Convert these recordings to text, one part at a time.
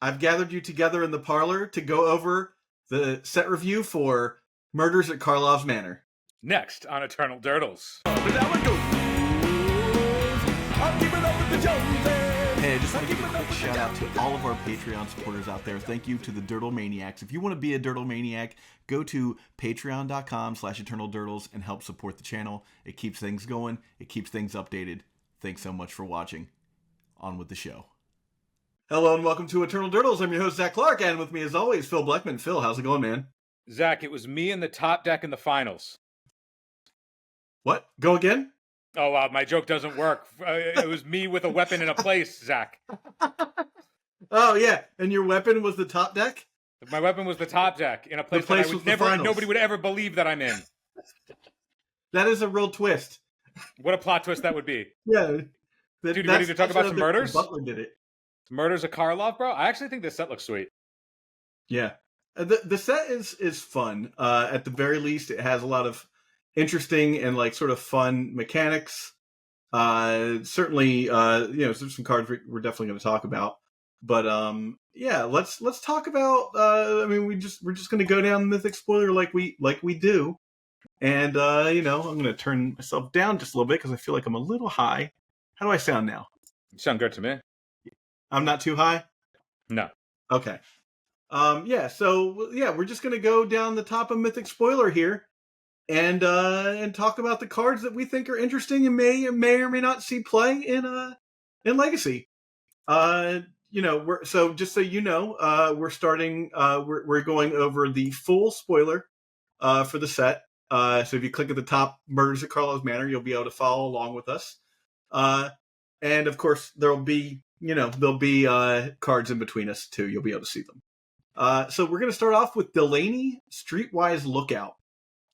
I've gathered you together in the parlor to go over the set review for Murders at Karlov Manor. Next on Eternal Durdles. Hey, I just want to give a quick shout out to all of our Patreon supporters out there. Thank you to the Durdle Maniacs. If you want to be a Durdle Maniac, go to patreon.com/EternalDurdles and help support the channel. It keeps things going. It keeps things updated. Thanks so much for watching. On with the show. Hello and welcome to Eternal Durdles. I'm your host, Zach Clark, and with me as always, Phil Bleckman. Phil, how's it going, man? Zach, it was me in the top deck in the finals. What? Go again? Oh, wow, my joke doesn't work. It was me with a weapon in a place, Zach. Oh, yeah. And your weapon was the top deck? My weapon was the top deck in a place that I would never, nobody would ever believe that I'm in. That is a real twist. What a plot twist that would be. Yeah. Dude, you ready to talk about some murders? Butler did it. Murders of Karlov, bro? I actually think this set looks sweet. Yeah. The set is fun. At the very least, it has a lot of interesting and like sort of fun mechanics. Certainly, there's some cards we're definitely going to talk about. But yeah, let's talk about. We're just going to go down Mythic Spoiler like we do, and I'm going to turn myself down just a little bit because I feel like I'm a little high. How do I sound now? You sound good to me. I'm not too high? No. Okay. We're just going to go down the top of Mythic Spoiler here and talk about the cards that we think are interesting and may or may not see play in Legacy. We're starting we're going over the full spoiler for the set. So if you click at the top, Murders at Karlov Manor, you'll be able to follow along with us. And of course there'll be cards in between us too. You'll be able to see them. So we're going to start off with Delaney Streetwise Lookout.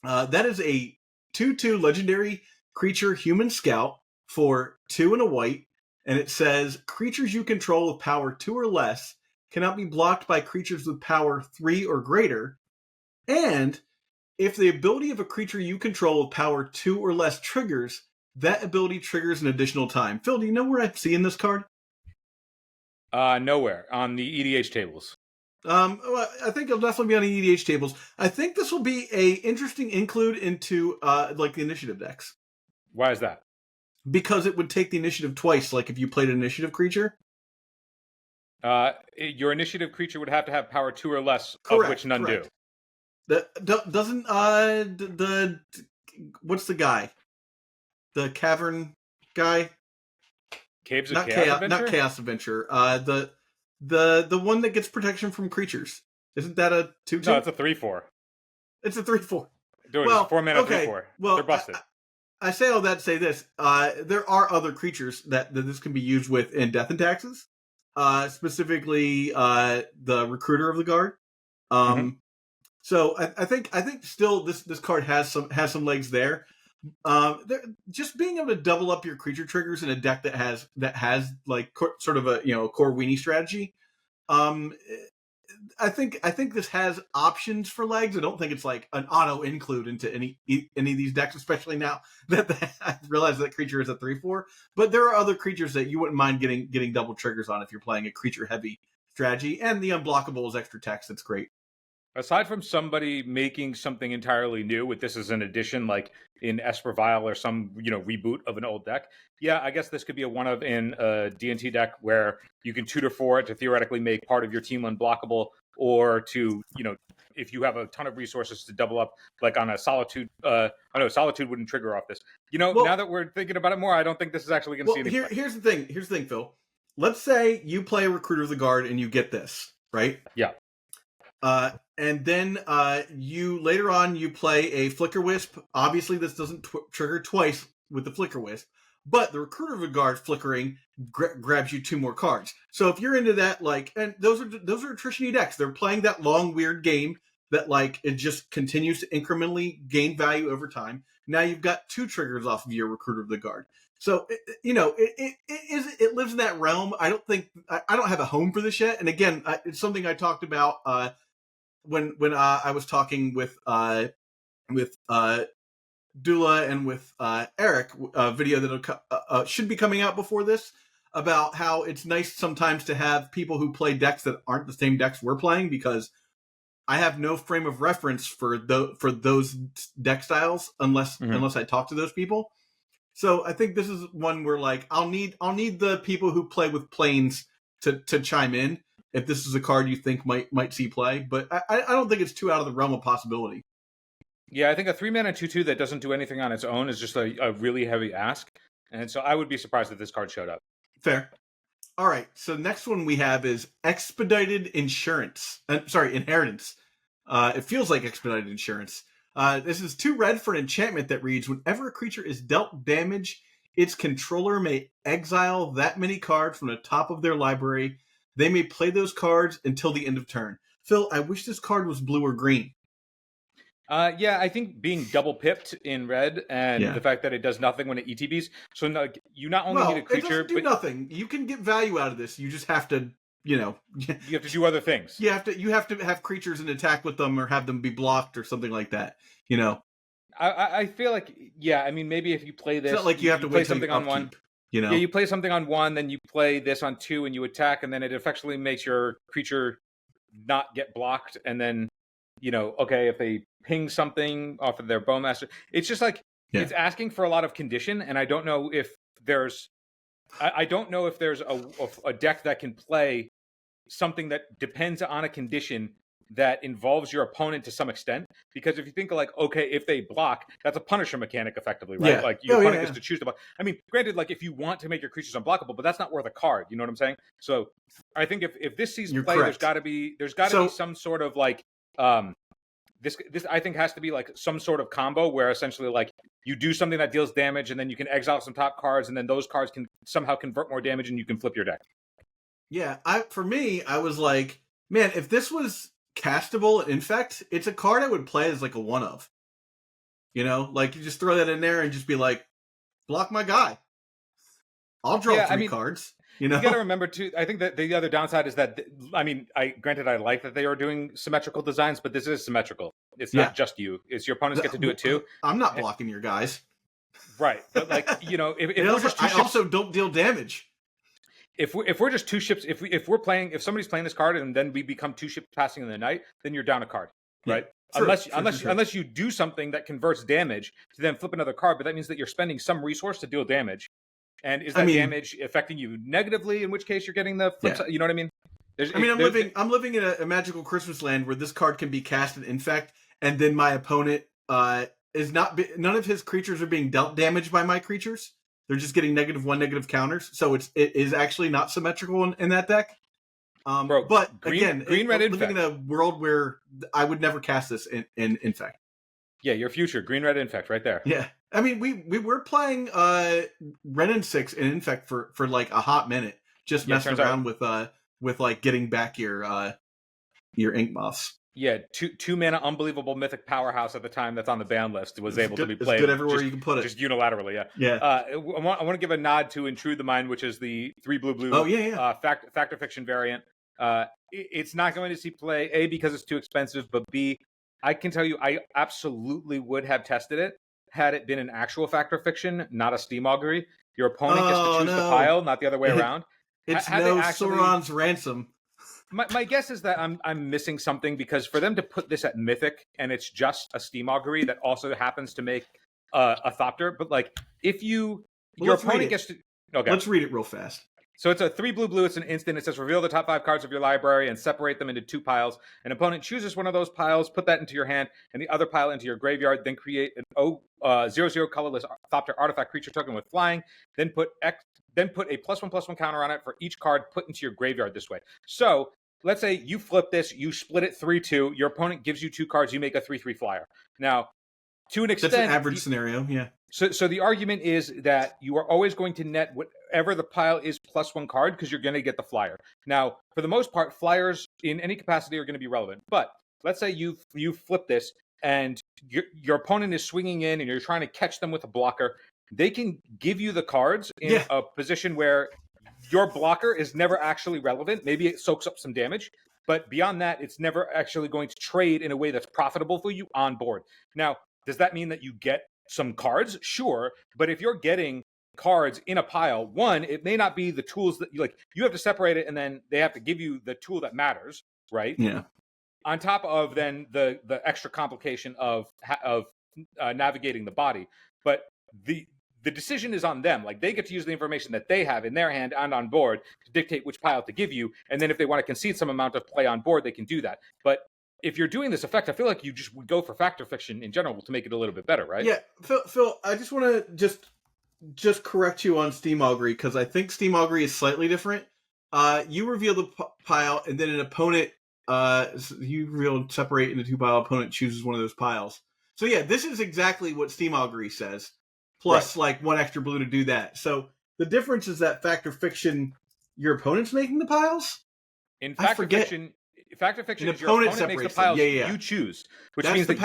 That is a 2/2 legendary creature human scout for 2 and a white. And it says, creatures you control with power 2 or less cannot be blocked by creatures with power 3 or greater. And if the ability of a creature you control with power 2 or less triggers, that ability triggers an additional time. Phil, do you know where I'm seeing this card? Nowhere. On the EDH tables. I think it'll definitely be on the EDH tables. I think this will be a interesting include into the initiative decks. Why is that? Because it would take the initiative twice, like if you played an initiative creature. Your initiative creature would have to have power 2 or less, correct, of which none correct. do. Doesn't what's the guy? The cavern guy? Caves of Chaos Adventure? Not Chaos Adventure. The one that gets protection from creatures. Isn't that a 2/2? No, it's a 3/4. It's a 3/4. Dude, it's a 4-mana 3/4. Well, they're busted. I say all that to say this. There are other creatures that this can be used with in Death and Taxes. Specifically, the Recruiter of the Guard. So I think still this card has some legs there. Just being able to double up your creature triggers in a deck that has like sort of a core weenie strategy. I think this has options for legs. I don't think it's like an auto include into any of these decks, especially now that I realize that creature is a 3/4. But there are other creatures that you wouldn't mind getting double triggers on if you're playing a creature heavy strategy, and the unblockable is extra text. That's great. Aside from somebody making something entirely new with this as an addition, like in Espervile or some reboot of an old deck, yeah, I guess this could be a one of in a D&T deck where you can tutor for it to theoretically make part of your team unblockable, or to if you have a ton of resources to double up, like on a Solitude. I know Solitude wouldn't trigger off this. Now that we're thinking about it more, I don't think this is actually going to see anything. Here's the thing, Phil. Let's say you play a Recruiter of the Guard and you get this, right? Yeah. And then you later on you play a Flicker Wisp. Obviously, this doesn't trigger twice with the Flicker Wisp, but the Recruiter of the Guard flickering grabs you 2 more cards. So if you're into that, and those are attrition-y decks. They're playing that long, weird game that it just continues to incrementally gain value over time. Now you've got 2 triggers off of your Recruiter of the Guard. So it lives in that realm. I don't have a home for this yet. And again, it's something I talked about when I was talking with Dula and with Eric, a video that should be coming out before this. about how it's nice sometimes to have people who play decks that aren't the same decks we're playing, because I have no frame of reference for those deck styles unless I talk to those people. So I think this is one where like I'll need the people who play with planes to chime in if this is a card you think might see play. But I don't think it's too out of the realm of possibility. Yeah, I think a 3-mana 2/2 that doesn't do anything on its own is just a really heavy ask. And so I would be surprised if this card showed up. Fair. All right, so next one we have is Expedited Inheritance. It feels like Expedited Insurance. This is 2 red for an enchantment that reads, whenever a creature is dealt damage, its controller may exile that many cards from the top of their library. They may play those cards until the end of turn. Phil, I wish this card was blue or green. Yeah, I think being double pipped in red and the fact that it does nothing when it ETBs. So you not only need a creature, it doesn't do nothing. You can get value out of this. You just have to, you have to do other things. You have to have creatures and attack with them, or have them be blocked, or something like that. I feel like I mean maybe if you play this, it's not like you have to play wait something on one. Yeah, you play something on 1, then you play this on 2, and you attack, and then it effectively makes your creature not get blocked, and then okay, if they ping something off of their Bowmaster, it's just like it's asking for a lot of condition, and I don't know if there's a deck that can play something that depends on a condition that involves your opponent to some extent. Because if you think like, okay, if they block, that's a Punisher mechanic effectively, right? Yeah. Like your opponent gets to choose to block. I mean, granted, like if you want to make your creatures unblockable, but that's not worth a card. You know what I'm saying? So I think if this sees play, correct. there's got to be some sort of like this I think has to be like some sort of combo where essentially like you do something that deals damage, and then you can exile some top cards, and then those cards can somehow convert more damage, and you can flip your deck. Yeah, for me, I was like, man, if this was castable at Infect, it's a card I would play as like a one of. Like you just throw that in there and just be like, block my guy. I'll draw 3 cards. You got to remember too. I think that the other downside is that I like that they are doing symmetrical designs, but this is symmetrical. It's not just you; it's your opponents get to do it too. I'm not blocking your guys, right? But like if I also don't deal damage. If we're just 2 ships, if somebody's playing this card and then we become 2 ships passing in the night, then you're down a card, right? True, unless you do something that converts damage to then flip another card, but that means that you're spending some resource to deal damage. And is that damage affecting you negatively? In which case, you're getting the flip side. You know what I mean? I'm living in a magical Christmas land where this card can be cast in Infect, and then my opponent is not. None of his creatures are being dealt damage by my creatures. They're just getting -1 negative counters. So it is actually not symmetrical in that deck. But green red living Infect. in a world where I would never cast this in Infect. Yeah, your future green red Infect right there. Yeah. I mean, we were playing Ren and 6 in Infect for like a hot minute, just messing around with like getting back your ink moths. Yeah, 2 mana unbelievable mythic powerhouse at the time that's on the ban list was able to be played. It's good everywhere you can put it, just unilaterally. Yeah. I want to give a nod to Intrude the Mind, which is the 3 blue. Oh yeah. Fact or fiction variant. It's not going to see play A because it's too expensive, but B, I can tell you I absolutely would have tested it had it been an actual fact or fiction, not a steam augury. Your opponent gets to choose the pile, not the other way around. It's Sauron's Ransom. My guess is that I'm missing something, because for them to put this at Mythic and it's just a steam augury that also happens to make a Thopter, but like if your opponent gets to let's read it real fast. So it's a 3 blue. It's an instant. It says reveal the top 5 cards of your library and separate them into 2 piles. An opponent chooses one of those piles, put that into your hand, and the other pile into your graveyard. Then create an 0/0 colorless Thopter artifact creature token with flying. Then put a +1/+1 counter on it for each card put into your graveyard this way. So let's say you flip this, you split it 3-2. Your opponent gives you 2 cards. You make a 3/3 flyer. Now, to an extent, that's an average scenario. Yeah. So the argument is that you are always going to net whatever the pile is +1 card, because you're going to get the flyer. Now, for the most part, flyers in any capacity are going to be relevant. But let's say you flip this and your opponent is swinging in and you're trying to catch them with a blocker. They can give you the cards in a position where your blocker is never actually relevant. Maybe it soaks up some damage, but beyond that, it's never actually going to trade in a way that's profitable for you on board. Now, does that mean that you get some cards? Sure. But if you're getting cards in a pile, one, it may not be the tools that you have to separate it, and then they have to give you the tool that matters, right? Yeah. On top of then the extra complication of navigating the body, but the decision is on them. Like, they get to use the information that they have in their hand and on board to dictate which pile to give you, and then if they want to concede some amount of play on board, they can do that. But if you're doing this effect, I feel like you just would go for factor fiction in general to make it a little bit better, right? Yeah, Phil, I just want to just correct you on Steam Augury, because I think Steam Augury is slightly different. You reveal the pile, and then an opponent, you reveal and separate into 2 pile. Opponent chooses one of those piles. So yeah, this is exactly what Steam Augury says. Plus, like, 1 extra blue to do that. So the difference is that factor fiction, your opponent's making the piles. In factor fiction, an is your opponent makes the piles you choose, which means that's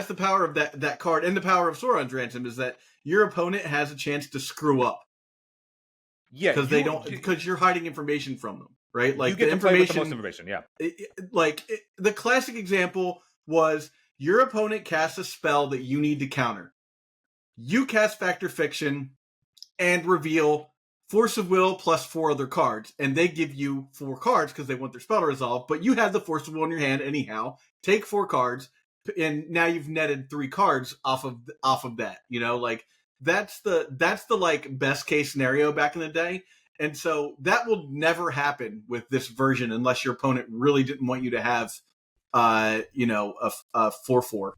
the power of that card, and the power of Sauron's Ransom is that your opponent has a chance to screw up. Yeah, because you're hiding information from them, right? Like, you get the information, to play with the most information. Yeah, the classic example was your opponent casts a spell that you need to counter. You cast Factor Fiction and reveal Force of Will plus 4 other cards, and they give you 4 cards because they want their spell to resolve, but you have the Force of Will in your hand anyhow. Take 4 cards, and now you've netted 3 cards off of that. You know, like, that's the like best case scenario back in the day. And so that will never happen with this version unless your opponent really didn't want you to have a 4/4.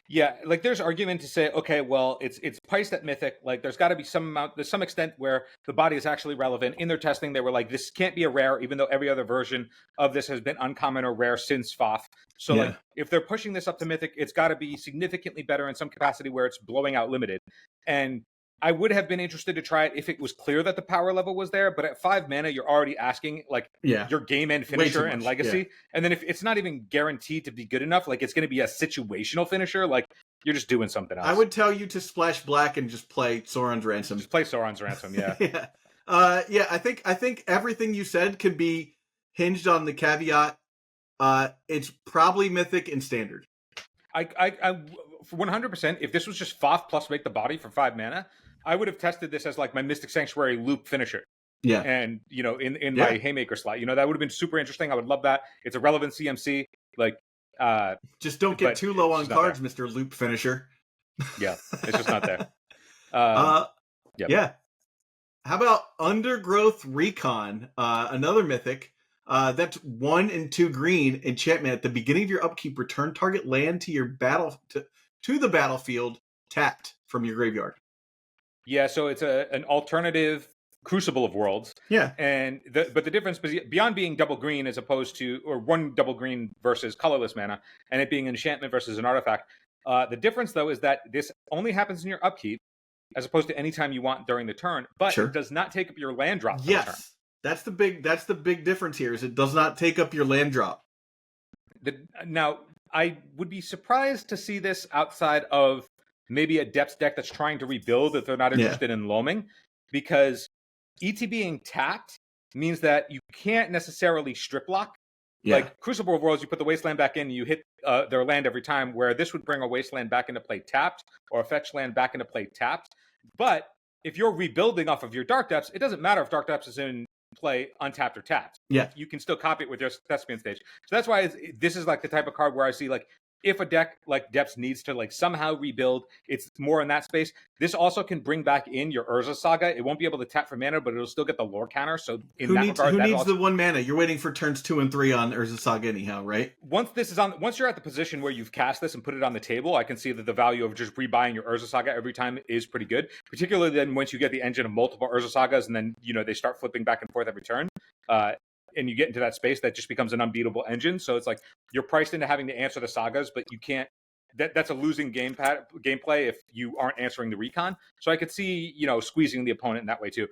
Yeah, like, there's argument to say, okay, well, it's priced at Mythic. Like, there's got to be there's some extent where the body is actually relevant. In their testing, they were like, this can't be a rare, even though every other version of this has been uncommon or rare since FOF. So, like, if they're pushing this up to Mythic, it's got to be significantly better in some capacity where it's blowing out limited. And I would have been interested to try it if it was clear that the power level was there, but at 5 mana, you're already asking, like, your game end finisher and legacy. Yeah. And then if it's not even guaranteed to be good enough, like, it's going to be a situational finisher, like, you're just doing something else. I would tell you to splash black and just play Sauron's Ransom. Just play Sauron's Ransom, yeah. Yeah. I think everything you said could be hinged on the caveat. It's probably Mythic and Standard. I 100%, if this was just FOF plus make the body for 5 mana, I would have tested this as, like, my Mystic Sanctuary loop finisher. Yeah. And, in my Haymaker slot, that would have been super interesting. I would love that. It's a relevant CMC. Like, just don't get too low on cards, Mr. Loop Finisher. Yeah, it's just not there. Yeah. How about Undergrowth Recon? Another Mythic. That's 1 and 2 green enchantment. At the beginning of your upkeep, return target land to your to the battlefield tapped from your graveyard. Yeah, so it's an alternative Crucible of Worlds. Yeah. And but the difference beyond being double green as opposed to, or 1 double green versus colorless mana, and it being an enchantment versus an artifact, the difference though is that this only happens in your upkeep as opposed to any time you want during the turn, but it does not take up your land drop for the turn. That's the big difference here, is it does not take up your land drop. Now, I would be surprised to see this outside of maybe a Depths deck that's trying to rebuild if they're not interested in loaming, because ET being tapped means that you can't necessarily strip block. Yeah. Like Crucible of Worlds, you put the Wasteland back in, and you hit their land every time, where this would bring a Wasteland back into play tapped, or a fetch land back into play tapped. But if you're rebuilding off of your Dark Depths, it doesn't matter if Dark Depths is in play untapped or tapped. Yeah. You can still copy it with your Thespian Stage. So that's why this is like the type of card where I see, like, if a deck like Depths needs to, like, somehow rebuild, it's more in that space. This also can bring back in your Urza Saga. It won't be able to tap for mana, but it'll still get the lore counter. So who needs the 1 mana? You're waiting for turns 2 and 3 on Urza Saga anyhow, right? Once you're at the position where you've cast this and put it on the table, I can see that the value of just rebuying your Urza Saga every time is pretty good. Particularly then once you get the engine of multiple Urza Sagas, and then they start flipping back and forth every turn. And you get into that space that just becomes an unbeatable engine. So it's like you're priced into having to answer the sagas, but you can't. That's a losing gameplay if you aren't answering the recon. So I could see squeezing the opponent in that way too.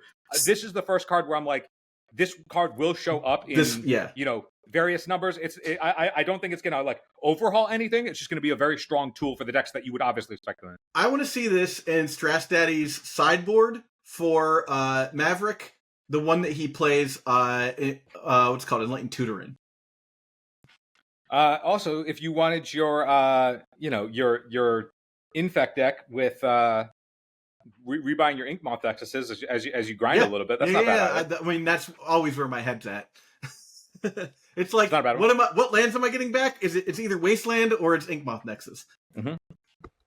This is the first card where I'm like, this card will show up in various numbers. I don't think it's gonna, like, overhaul anything. It's just gonna be a very strong tool for the decks that you would obviously expect them in. I want to see this in Strass Daddy's sideboard for Maverick. The one that he plays, what's called Enlightened Tutorin. Also, if you wanted your, your Infect deck with rebuying your Ink Moth Nexuses as you grind a little bit. That's not bad. I mean, that's always where my head's at. It's like, not bad. What lands am I getting back? It's either Wasteland or it's Inkmoth Nexus. Mm-hmm.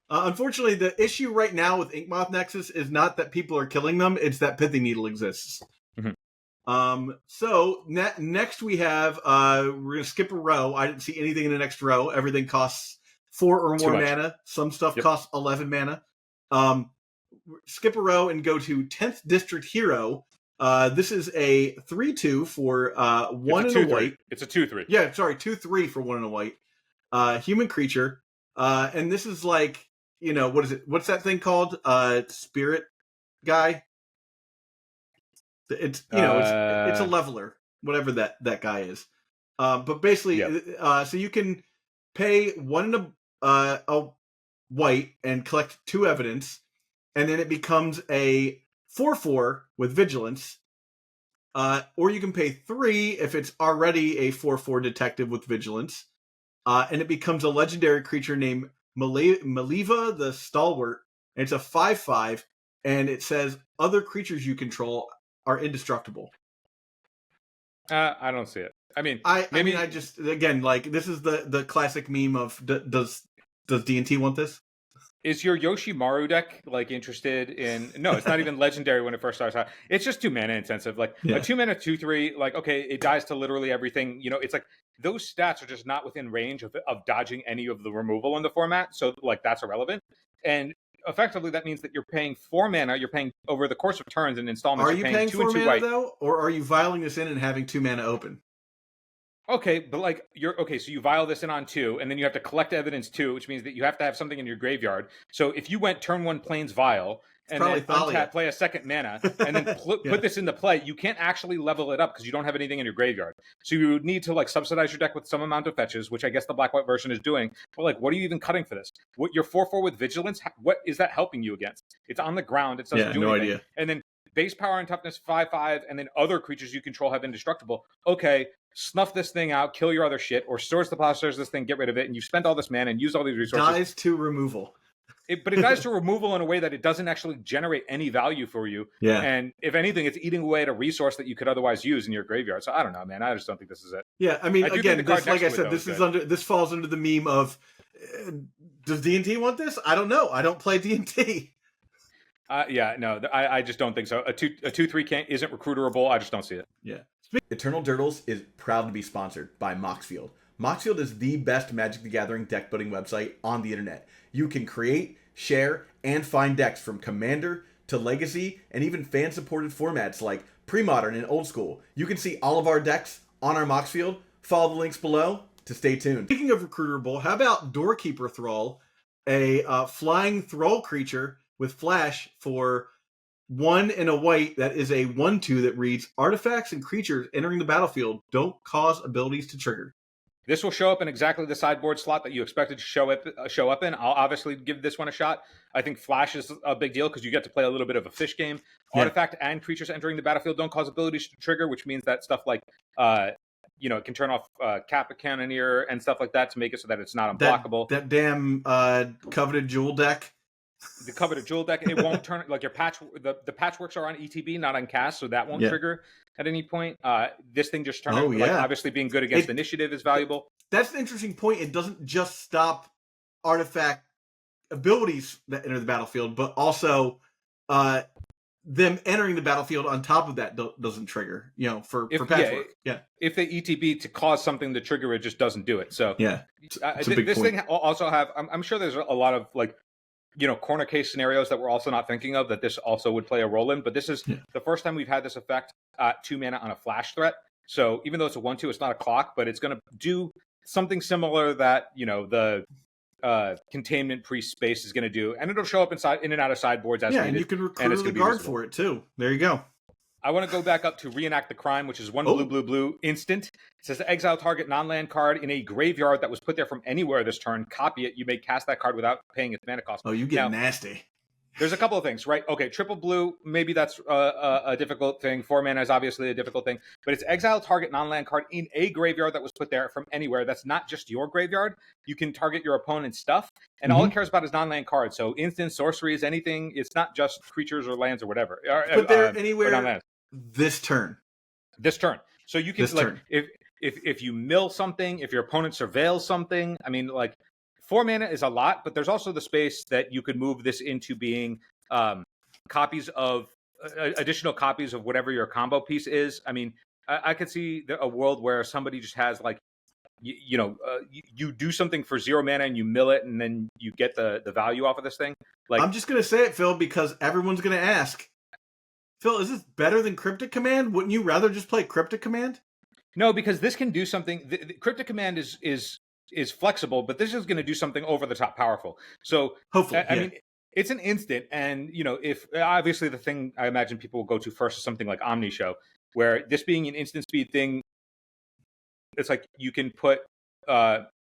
Unfortunately, the issue right now with Inkmoth Nexus is not that people are killing them; it's that Pithy Needle exists. Mm-hmm. So next we have we're gonna skip a row. I didn't see anything in the next row. Everything costs 4 or more mana. Some stuff costs 11 mana. Skip a row and go to 10th District Hero. This is a 3/2 for 1 and a white. It's a 2/3. Yeah, sorry, 2/3 for 1 and a white. Human creature. And this is like, what is it? What's that thing called? Spirit guy. It's it's a leveler, whatever that guy is. But basically, so you can pay 1 and a white and collect 2 evidence, and then it becomes a 4/4 with vigilance. Or you can pay 3 if it's already a 4/4 detective with vigilance. And it becomes a legendary creature named Maliva the Stalwart. And it's a 5/5, and it says other creatures you control are indestructible. I don't see it. I mean, I just, again, like, this is the classic meme of does D&T want this? Is your Yoshimaru deck interested in? No, it's not even legendary when it first starts out. It's just 2 mana intensive. A 2 mana 2/3. Okay, it dies to literally everything. It's like those stats are just not within range of dodging any of the removal in the format. So that's irrelevant. And effectively, that means that you're paying 4 mana. You're paying over the course of turns and installments. Are you paying 2 4 and 2 mana white. though, or are you vialing this in and having 2 mana open? Okay, but so you vial this in on 2, and then you have to collect evidence 2, which means that you have to have something in your graveyard. So if you went turn 1 Plains Vial, and then untap, play a second mana, and then put this into play, you can't actually level it up because you don't have anything in your graveyard. So you would need to subsidize your deck with some amount of fetches, which I guess the black-white version is doing. But what are you even cutting for this? What your 4/4 with vigilance? What is that helping you against? It's on the ground. It doesn't do anything. Idea. And then base power and toughness 5/5, and then other creatures you control have indestructible. Okay, snuff this thing out, kill your other shit, or Stores the Plowshares this thing, get rid of it, and you spent all this mana and used all these resources. Dies to removal. But it dies to removal in a way that it doesn't actually generate any value for you. Yeah. And if anything, it's eating away at a resource that you could otherwise use in your graveyard. So I don't know, man. I just don't think this is it. Yeah, I mean, again, like I said, this falls under the meme of does D&T want this? I don't know. I don't play D&T. I just don't think so. A 2/3 isn't recruiterable. I just don't see it. Yeah. Eternal Durdles is proud to be sponsored by Moxfield. Moxfield is the best Magic the Gathering deck building website on the internet. You can create, share, and find decks from Commander to Legacy and even fan-supported formats like Pre-Modern and Old School. You can see all of our decks on our Moxfield. Follow the links below to stay tuned. Speaking of recruiterable, how about Doorkeeper Thrall, a flying thrall creature with flash for 1 and a white that is a 1/2 that reads artifacts and creatures entering the battlefield don't cause abilities to trigger. This will show up in exactly the sideboard slot that you expected to show up in. I'll obviously give this one a shot. I think flash is a big deal because you get to play a little bit of a fish game. Yeah. Artifact and creatures entering the battlefield don't cause abilities to trigger, which means that stuff like it can turn off Kappa Cannoneer and stuff like that to make it so that it's not unblockable. That damn Coveted Jewel deck. The Coveted Jewel deck, it won't turn your patch. The patchworks are on ETB, not on cast, so that won't trigger at any point. This thing just turned obviously being good against initiative is valuable. That's an interesting point. It doesn't just stop artifact abilities that enter the battlefield, but also them entering the battlefield on top of that doesn't trigger. For patchwork. If they ETB to cause something to trigger, it just doesn't do it. So this thing also have. I'm sure there's a lot of corner case scenarios that we're also not thinking of that this also would play a role in. But this is the first time we've had this effect 2 mana on a flash threat. So even though it's a 1/2, it's not a clock, but it's going to do something similar that the containment priest space is going to do, and it'll show up in and out of sideboards as needed. And you can recruit the guard for it too. There you go. I want to go back up to Reenact the Crime, which is 1 blue instant. It says exile target non-land card in a graveyard that was put there from anywhere this turn. Copy it. You may cast that card without paying its mana cost. Oh, you get nasty. There's a couple of things, right? Okay, triple blue, maybe that's a difficult thing. 4 mana is obviously a difficult thing. But it's exile target non-land card in a graveyard that was put there from anywhere. That's not just your graveyard. You can target your opponent's stuff. and all it cares about is non-land cards. So instant sorceries, anything. It's not just creatures or lands or whatever. But they're anywhere this turn. This turn. So you can if you mill something, if your opponent surveils something. I mean, like 4 mana is a lot, but there's also the space that you could move this into being copies of additional copies of whatever your combo piece is. I mean, I could see a world where somebody just has like, you do something for 0 mana and you mill it, and then you get the value off of this thing. Like, I'm just gonna say it, Phil, because everyone's gonna ask, Phil, is this better than Cryptic Command? Wouldn't you rather just play Cryptic Command? No, because this can do something. The Cryptic Command is flexible, but this is going to do something over the top powerful. So hopefully, I mean, it's an instant, and if obviously the thing I imagine people will go to first is something like Omni Show, where this being an instant speed thing, it's like you can put.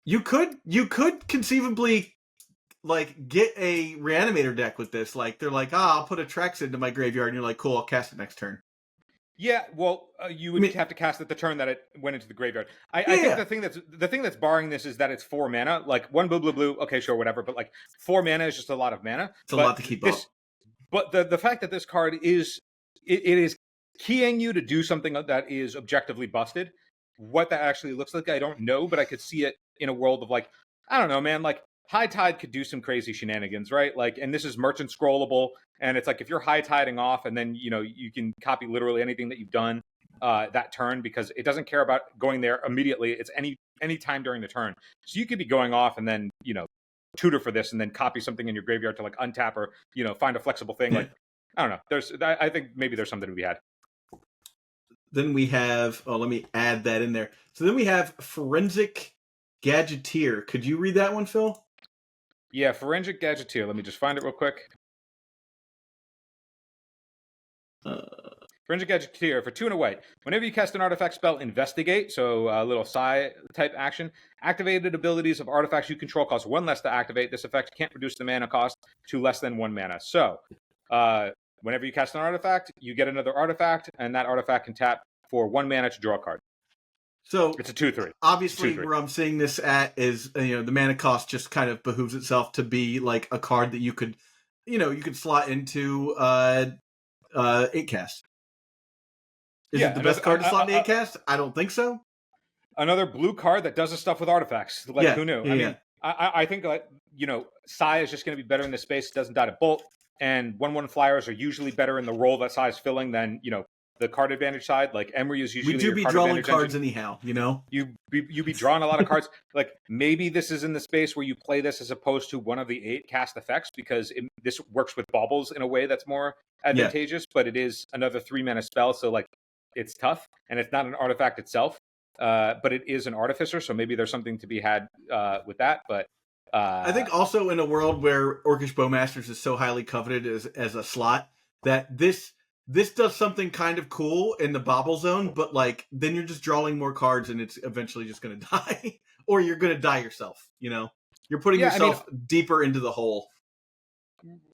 You could conceivably like get a Reanimator deck with this. Like they're like, I'll put a Trex into my graveyard, and you're like, cool, I'll cast it next turn. Yeah, well, you would have to cast it the turn that it went into the graveyard. I think the thing that's barring this is that it's 4 mana. Like 1 blue. Okay, sure, whatever. But like 4 mana is just a lot of mana. It's a lot to keep up. But the fact that this card is it is keying you to do something that is objectively busted. What that actually looks like, I don't know, but I could see it in a world of like, I don't know, man. Like High Tide could do some crazy shenanigans, right? Like, and this is merchant scrollable. And it's like if you're high tiding off, and then you can copy literally anything that you've done that turn, because it doesn't care about going there immediately. It's any time during the turn. So you could be going off and then tutor for this, and then copy something in your graveyard to like untap or find a flexible thing. Like I don't know. I think maybe there's something to be had. Then we have. Oh, let me add that in there. So then we have Forensic Gadgeteer. Could you read that one, Phil? Yeah, Forensic Gadgeteer. Let me just find it real quick. Forensic Gadgeteer for 2 and away. Whenever you cast an artifact spell, investigate, so a little psi type action. Activated abilities of artifacts you control cost 1 less to activate. This effect can't reduce the mana cost to less than 1 mana. So, whenever you cast an artifact, you get another artifact, and that artifact can tap for 1 mana to draw a card. So it's a 2/3. Obviously, 2/3. Where I'm seeing this at is the mana cost just kind of behooves itself to be like a card that you could slot into 8 cast. Is it the best card to slot in 8 cast? I don't think so. Another blue card that does the stuff with artifacts. Like who knew? I mean, I think Psi is just going to be better in this space. It doesn't die to bolt, and 1/1 flyers are usually better in the role that Psi is filling than the card advantage side. Like Emery is usually. We do be drawing cards anyhow. You be drawing a lot of cards. Like maybe this is in the space where you play this as opposed to one of the 8 cast effects, because this works with baubles in a way that's more advantageous. But it is another 3 mana spell, so like it's tough, and it's not an artifact itself. But it is an artificer, so maybe there's something to be had with that. But I think also in a world where Orcish Bowmasters is so highly coveted as a slot, that this does something kind of cool in the bobble zone, but like then you're just drawing more cards, and it's eventually just going to die, or you're going to die yourself. You're putting yourself deeper into the hole.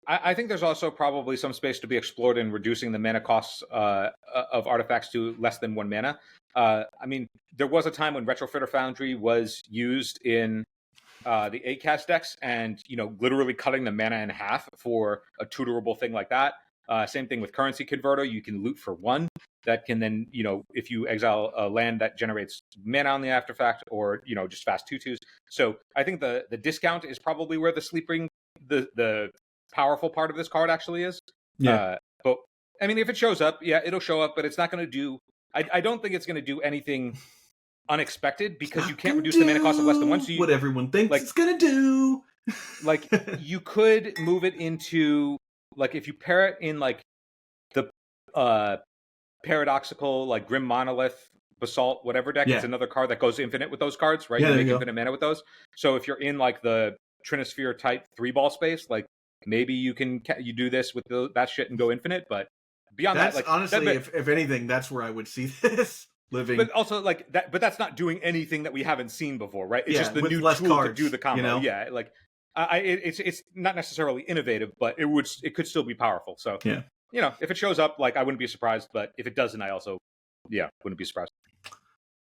I think there's also probably some space to be explored in reducing the mana costs of artifacts to less than 1 mana. I mean, there was a time when Retrofitter Foundry was used in the 8 cast decks, and literally cutting the mana in half for a tutorable thing like that. Same thing with Currency Converter. You can loot for 1 that can then, if you exile a land that generates mana on the artifact, or just fast 2/2s. So I think the discount is probably where the sleeping the powerful part of this card actually is. But I mean, if it shows up, it'll show up, but it's not going to do. I don't think it's going to do anything unexpected, because you can't reduce the mana cost of less than 1. So what everyone thinks it's going to do. Like you could move it into, like, if you pair it in like the paradoxical, like Grim Monolith, Basalt, whatever deck, it's another card that goes infinite with those cards, right? You make infinite mana with those. So if you're in like the Trinisphere type 3-ball space, like maybe you do this with that shit and go infinite. But beyond that, like honestly, if anything, that's where I would see this living. But also like that, but that's not doing anything that we haven't seen before, right? It's just the new tool cards, to do the combo. Yeah, like it's not necessarily innovative, but it could still be powerful. So if it shows up, like I wouldn't be surprised. But if it doesn't, I also wouldn't be surprised.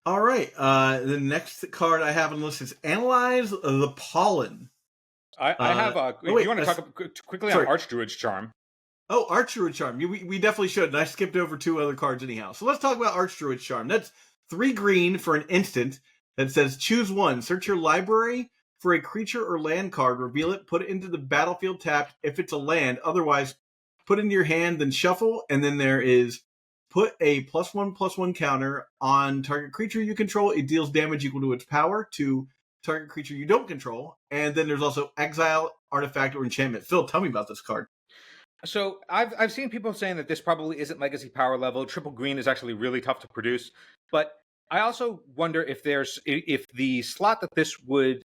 All right, the next card I have on the list is Analyze the Pollen. I have. If you want to talk quickly on Archdruid's Charm. Oh, Archdruid Charm. We definitely should. And I skipped over 2 other cards anyhow. So let's talk about Archdruid Charm. That's 3 green for an instant that says choose one. Search your library for a creature or land card. Reveal it. Put it into the battlefield tapped if it's a land. Otherwise, put it into your hand, then shuffle. And then there is put a +1/+1 counter on target creature you control. It deals damage equal to its power to target creature you don't control. And then there's also exile, artifact, or enchantment. Phil, tell me about this card. So I've seen people saying that this probably isn't legacy power level. Triple green is actually really tough to produce, but I also wonder if the slot that this would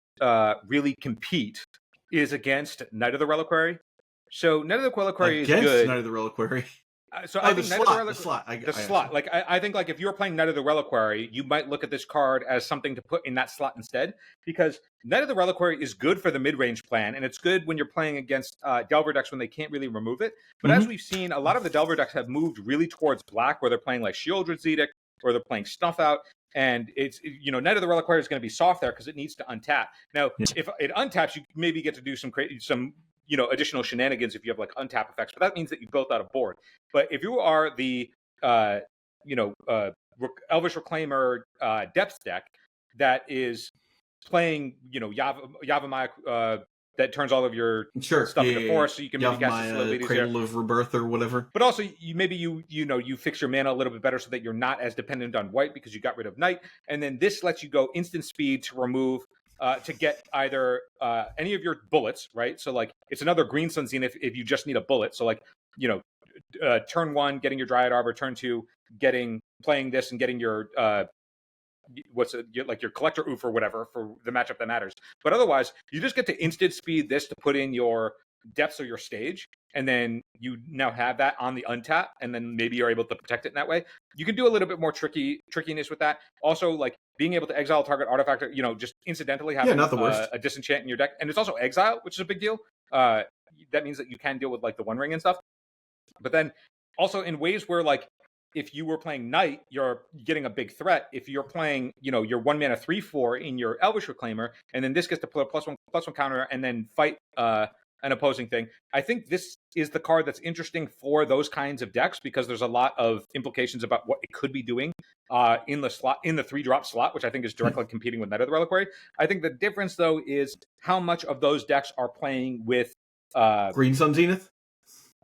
really compete is against Knight of the Reliquary. So Knight of the Reliquary is good. Against Knight of the Reliquary. So I think the slot. Like I think like if you're playing Knight of the Reliquary, you might look at this card as something to put in that slot instead, because Knight of the Reliquary is good for the mid-range plan, and it's good when you're playing against Delver decks when they can't really remove it. But as we've seen, a lot of the Delver decks have moved really towards black, where they're playing like Shieldred's Edict, or they're playing Snuff Out, and it's Knight of the Reliquary is going to be soft there because it needs to untap. Now, if it untaps, you maybe get to do some additional shenanigans if you have like untap effects, but that means that you built out a board. But if you are the Elvish Reclaimer depth deck that is playing Yavimaya that turns all of your stuff into forest, so you can maybe cast the abilities Cradle of Rebirth or whatever. But also you fix your mana a little bit better so that you're not as dependent on white because you got rid of Knight, and then this lets you go instant speed to remove to get either any of your bullets, right? So like it's another Green Sun Zenith if you just need a bullet. So like turn 1 getting your Dryad Arbor, turn 2 playing this and getting your your Collector Oof or whatever for the matchup that matters. But otherwise, you just get to instant speed this to put in your depths of your stage, and then you now have that on the untap, and then maybe you're able to protect it in that way. You can do a little bit more trickiness with that. Also, like being able to exile target artifact, just incidentally having a disenchant in your deck, and it's also exile, which is a big deal. That means that you can deal with like the One Ring and stuff. But then also in ways where like if you were playing Knight, you're getting a big threat. If you're playing, your 1 mana 3/4 in your Elvish Reclaimer, and then this gets to put a +1/+1 counter and then fight an opposing thing. I think this is the card that's interesting for those kinds of decks because there's a lot of implications about what it could be doing in the 3-drop slot, which I think is directly competing with Knight of the Reliquary. I think the difference though is how much of those decks are playing with Green Sun Zenith.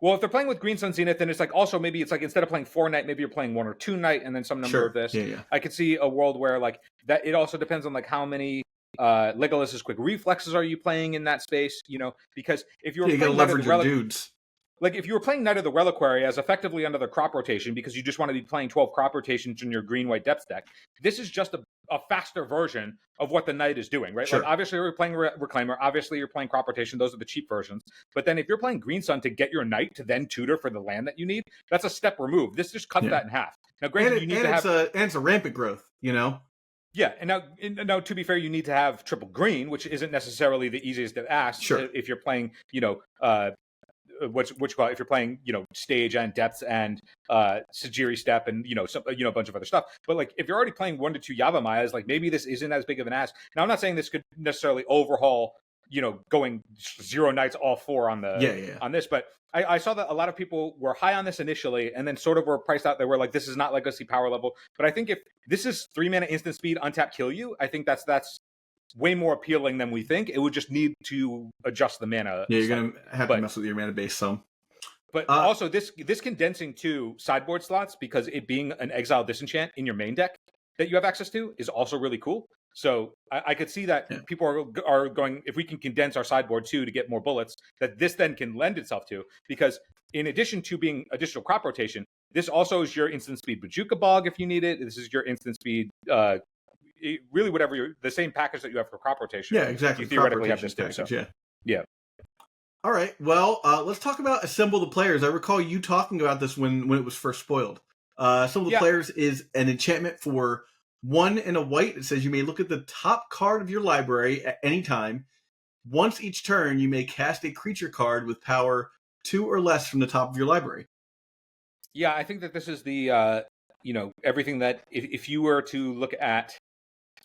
Well, if they're playing with Green Sun Zenith, then it's like also maybe it's like instead of playing 4 Knight, maybe you're playing 1 or 2 Knight and then some number of this. Yeah. I could see a world where like that. It also depends on like how many Legolas's Quick Reflexes are you playing in that space, because if you were playing leverage your dudes. Like if you were playing Knight of the Reliquary as effectively under the crop rotation because you just want to be playing 12 crop rotations in your green-white depth deck, this is just a faster version of what the Knight is doing, right? Sure. Like obviously you're playing Reclaimer, obviously you're playing crop rotation, those are the cheap versions. But then if you're playing Green Sun to get your Knight to then tutor for the land that you need, that's a step removed. This just cuts that in half. Now granted, you need to have it's a rampant growth, Yeah, and now to be fair, you need to have triple green, which isn't necessarily the easiest to ask. Sure. If you're playing, what you call it, if you're playing, stage and depths and Sajiri step and a bunch of other stuff. But like if you're already playing 1 to 2 Yavamayas, like maybe this isn't as big of an ask. Now I'm not saying this could necessarily overhaul, going 0 Knights all 4 on the on this, but I saw that a lot of people were high on this initially and then sort of were priced out. They were like, this is not legacy power level. But I think if this is 3 mana instant speed, untap, kill you, I think that's way more appealing than we think. It would just need to adjust the mana. Yeah, you're going to have to mess with your mana base some. But also this condensing to sideboard slots, because it being an exile disenchant in your main deck that you have access to is also really cool. So I could see that people are going, if we can condense our sideboard too to get more bullets, that this then can lend itself to, because in addition to being additional crop rotation, this also is your instant speed Bajuka Bog if you need it. This is your instant speed, really whatever the same package that you have for crop rotation. Yeah, exactly. You theoretically have this too. Package, so. Yeah. All right. Well, let's talk about Assemble the Players. I recall you talking about this when it was first spoiled. Assemble the Players is an enchantment for 1 and a white. It says you may look at the top card of your library at any time. Once each turn, you may cast a creature card with power 2 or less from the top of your library. Yeah, I think that this is the everything that if you were to look at,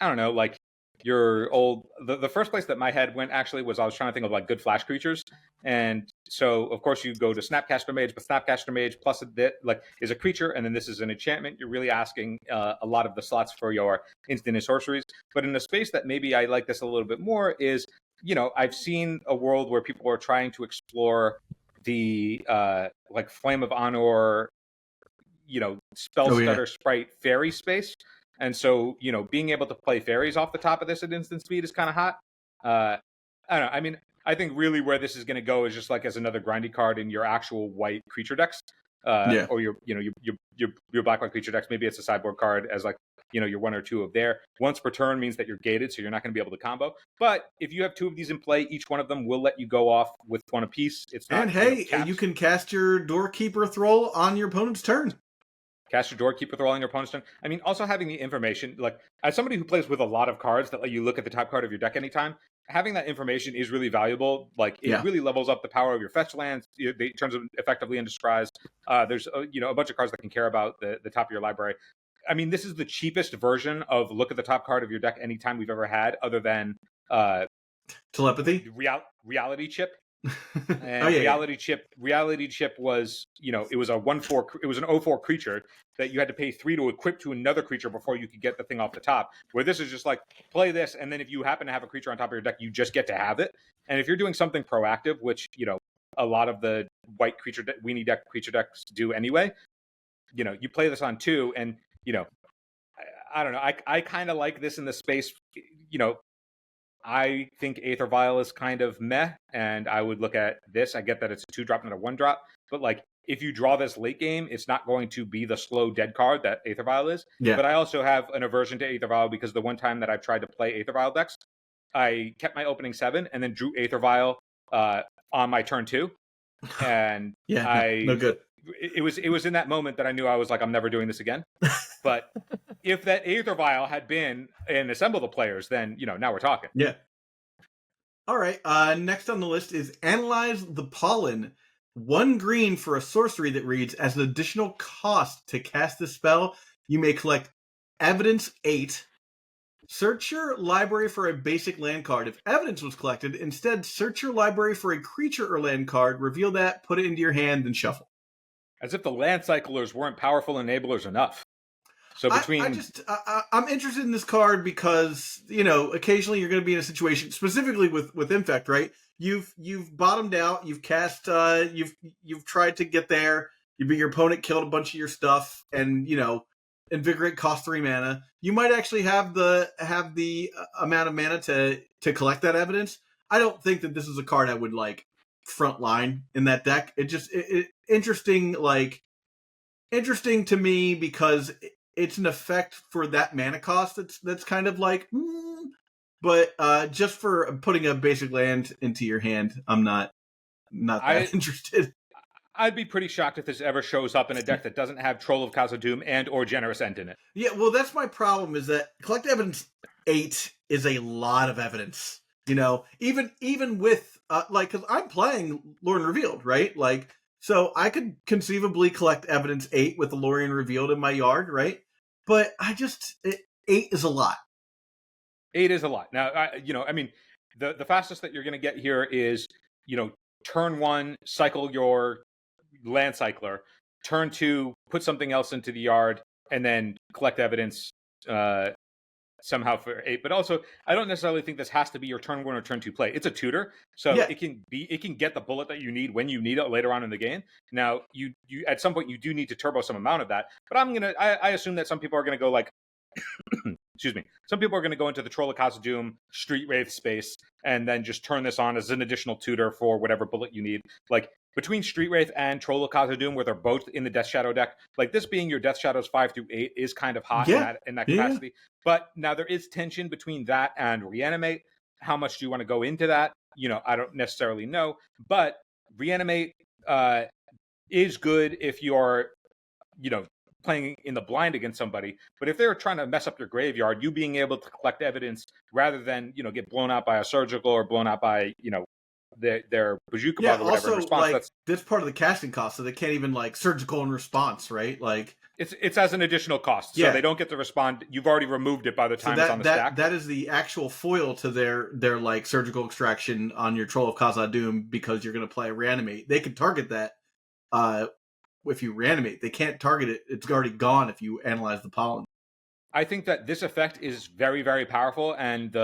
I don't know, like your old the first place that my head went actually was I was trying to think of like good flash creatures, and so of course you go to Snapcaster Mage, but Snapcaster Mage plus a bit like is a creature, and then this is an enchantment. You're really asking a lot of the slots for your instant and sorceries. But in a space that maybe I like this a little bit more is, I've seen a world where people are trying to explore the like Flame of Honor, spell stutter sprite fairy space. And so, being able to play fairies off the top of this at instant speed is kind of hot. I don't know. I mean, I think really where this is going to go is just like as another grindy card in your actual white creature decks, or your black white creature decks. Maybe it's a sideboard card as like your one or two of there. Once per turn means that you're gated, so you're not going to be able to combo. But if you have two of these in play, each one of them will let you go off with one apiece. It's not. And hey, you can cast your Doorkeeper Thrall on your opponent's turn. Cast your Doorkeeper Thrall on your opponent's turn. I mean, also having the information, like as somebody who plays with a lot of cards that let you look at the top card of your deck anytime, having that information is really valuable. Like it really levels up the power of your fetch lands. It turns them effectively into scries. There's a bunch of cards that can care about the top of your library. I mean, this is the cheapest version of look at the top card of your deck anytime we've ever had, other than Telepathy, reality chip. And reality chip was it was a 1/4, it was an 0/4 creature that you had to pay 3 to equip to another creature before you could get the thing off the top, where this is just like play this, and then if you happen to have a creature on top of your deck, you just get to have it. And if you're doing something proactive, which a lot of the white creature weenie deck creature decks do anyway, you play this on 2, and I don't know, I kind of like this in the space. I think Aether Vial is kind of meh, and I would look at this. I get that it's a 2-drop, not a 1-drop, but like if you draw this late game, it's not going to be the slow dead card that Aether Vial is. Yeah. But I also have an aversion to Aether Vial because the one time that I've tried to play Aether Vial decks, I kept my opening 7 and then drew Aether Vial on my turn 2, and no good. It was in that moment that I knew I was like, I'm never doing this again. But if that Aether Vial had been an Assemble the Players, then now we're talking. Yeah. All right. Next on the list is Analyze the Pollen. 1 green for a sorcery that reads, as an additional cost to cast this spell, you may collect Evidence 8. Search your library for a basic land card. If evidence was collected, instead search your library for a creature or land card, reveal that, put it into your hand, and shuffle. As if the land cyclers weren't powerful enablers enough. So between I'm interested in this card because occasionally you're going to be in a situation, specifically with Infect, right? You've bottomed out, you've cast, you've tried to get there. Your opponent killed a bunch of your stuff, and Invigorate costs 3 mana. You might actually have the amount of mana to collect that evidence. I don't think that this is a card I would like front line in that deck. It interesting to me because it's an effect for that mana cost that's kind of like, but just for putting a basic land into your hand, I'm not that interested. I'd be pretty shocked if this ever shows up in a deck that doesn't have Troll of Khazad-dûm and or Generous End in it. Yeah, well, that's my problem, is that Collect Evidence 8 is a lot of evidence. Even with, because I'm playing Lorien Revealed, right? Like, so I could conceivably collect Evidence 8 with the Lorien Revealed in my yard, right? But 8 is a lot. 8 is a lot. Now, the fastest that you're going to get here is, turn 1, cycle your land cycler, turn 2, put something else into the yard, and then collect evidence somehow for 8. But also, I don't necessarily think this has to be your turn 1 or turn 2 play. It's a tutor, so it can get the bullet that you need when you need it later on in the game. Now, you at some point you do need to turbo some amount of that, but I assume that some people are gonna go like excuse me. Some people are going to go into the Troll of Khazad-dûm Street Wraith space and then just turn this on as an additional tutor for whatever bullet you need. Like, between Street Wraith and Troll of Khazad-dûm, where they're both in the Death Shadow deck, like this being your Death Shadows 5 through 8 is kind of hot in that capacity. But now there is tension between that and Reanimate. How much do you want to go into that? I don't necessarily know. But Reanimate is good if you're, playing in the blind against somebody. But if they're trying to mess up your graveyard, you being able to collect evidence rather than, get blown out by a surgical or blown out by, their Bajuka or whatever. Also, like, that's part of the casting cost, so they can't even, like, surgical in response, right? Like, It's as an additional cost, so Yeah. they don't get to respond. You've already removed it by the time it's on the stack. That is the actual foil to their like surgical extraction on your Troll of Khazad-dûm, because you're going to play reanimate. They can target that if you reanimate. They can't target it. It's already gone if you analyze the pollen. I think that this effect is very, very powerful, and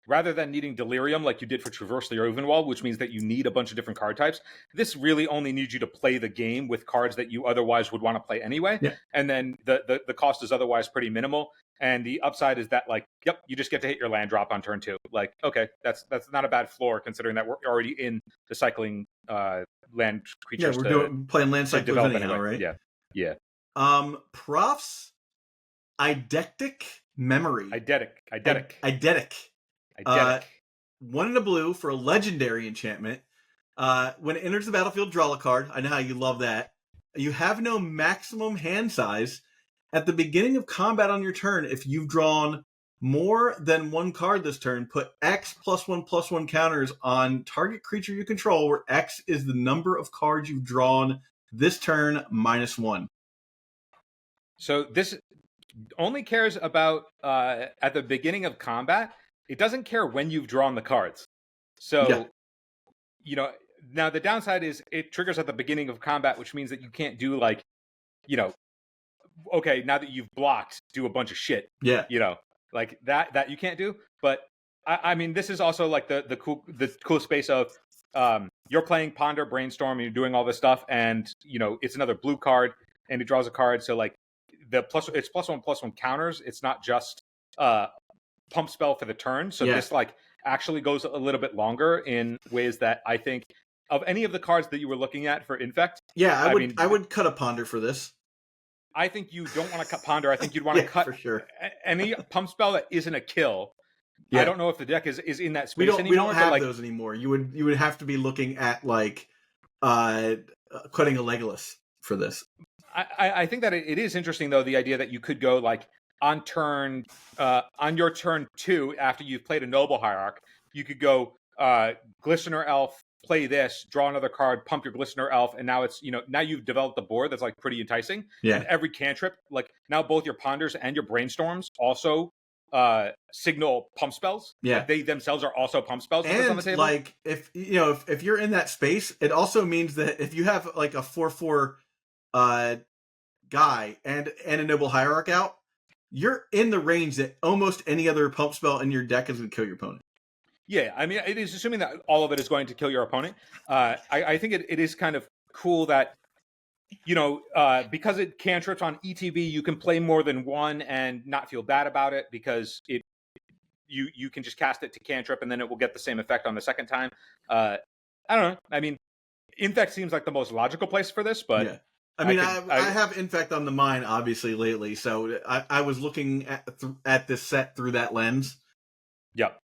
rather than needing Delirium like you did for Traverse the Ovenwall, which means that you need a bunch of different card types, this really only needs you to play the game with cards that you otherwise would want to play anyway. Yeah. And then the cost is otherwise pretty minimal. And the upside is that, like, yep, you just get to hit your land drop on turn 2. Like, okay, that's not a bad floor considering that we're already in the cycling land creatures. Yeah, we're playing land cycling anyhow, anyway. right? Yeah. Prof's Eidectic Memory. Eidetic. 1 in a blue for a legendary enchantment. When it enters the battlefield, draw a card. I know how you love that. You have no maximum hand size. At the beginning of combat on your turn, if you've drawn more than 1 card this turn, put X +1/+1 counters on target creature you control, where X is the number of cards you've drawn this turn -1. So this only cares about at the beginning of combat. It doesn't care when you've drawn the cards. So, now the downside is it triggers at the beginning of combat, which means that you can't do like, okay, now that you've blocked, do a bunch of shit. Yeah. Like that you can't do. But I mean, this is also like the cool space of you're playing Ponder, Brainstorm, and you're doing all this stuff, and it's another blue card, and it draws a card. So like it's +1/+1 counters. It's not just pump spell for the turn. So this like actually goes a little bit longer in ways that I think of any of the cards that you were looking at for Infect. Yeah, I would cut a Ponder for this. I think you don't want to cut Ponder. I think you'd want to cut for sure any pump spell that isn't a kill. Yeah. I don't know if the deck is in that space anymore. We don't have those anymore. You would have to be looking at like cutting a Legolas for this. I think that it is interesting though, the idea that you could go like on your turn 2 after you've played a Noble Hierarch, you could go Glistener Elf, play this, draw another card, pump your Glistener Elf, and now it's now you've developed a board that's like pretty enticing. Yeah. And every cantrip, like now both your Ponders and your Brainstorms also signal pump spells. Yeah. Like they themselves are also pump spells on the table. Like if if you're in that space, it also means that if you have like a 4/4 guy and a Noble Hierarch out, you're in the range that almost any other pump spell in your deck is going to kill your opponent. Yeah, I mean, it is assuming that all of it is going to kill your opponent. I think it is kind of cool that, because it cantrips on ETB, you can play more than one and not feel bad about it because you can just cast it to cantrip and then it will get the same effect on the second time. I don't know. I mean, Infect seems like the most logical place for this, but... Yeah. I mean, I have Infect on the mind, obviously, lately, so I was looking at this set through that lens. Yep.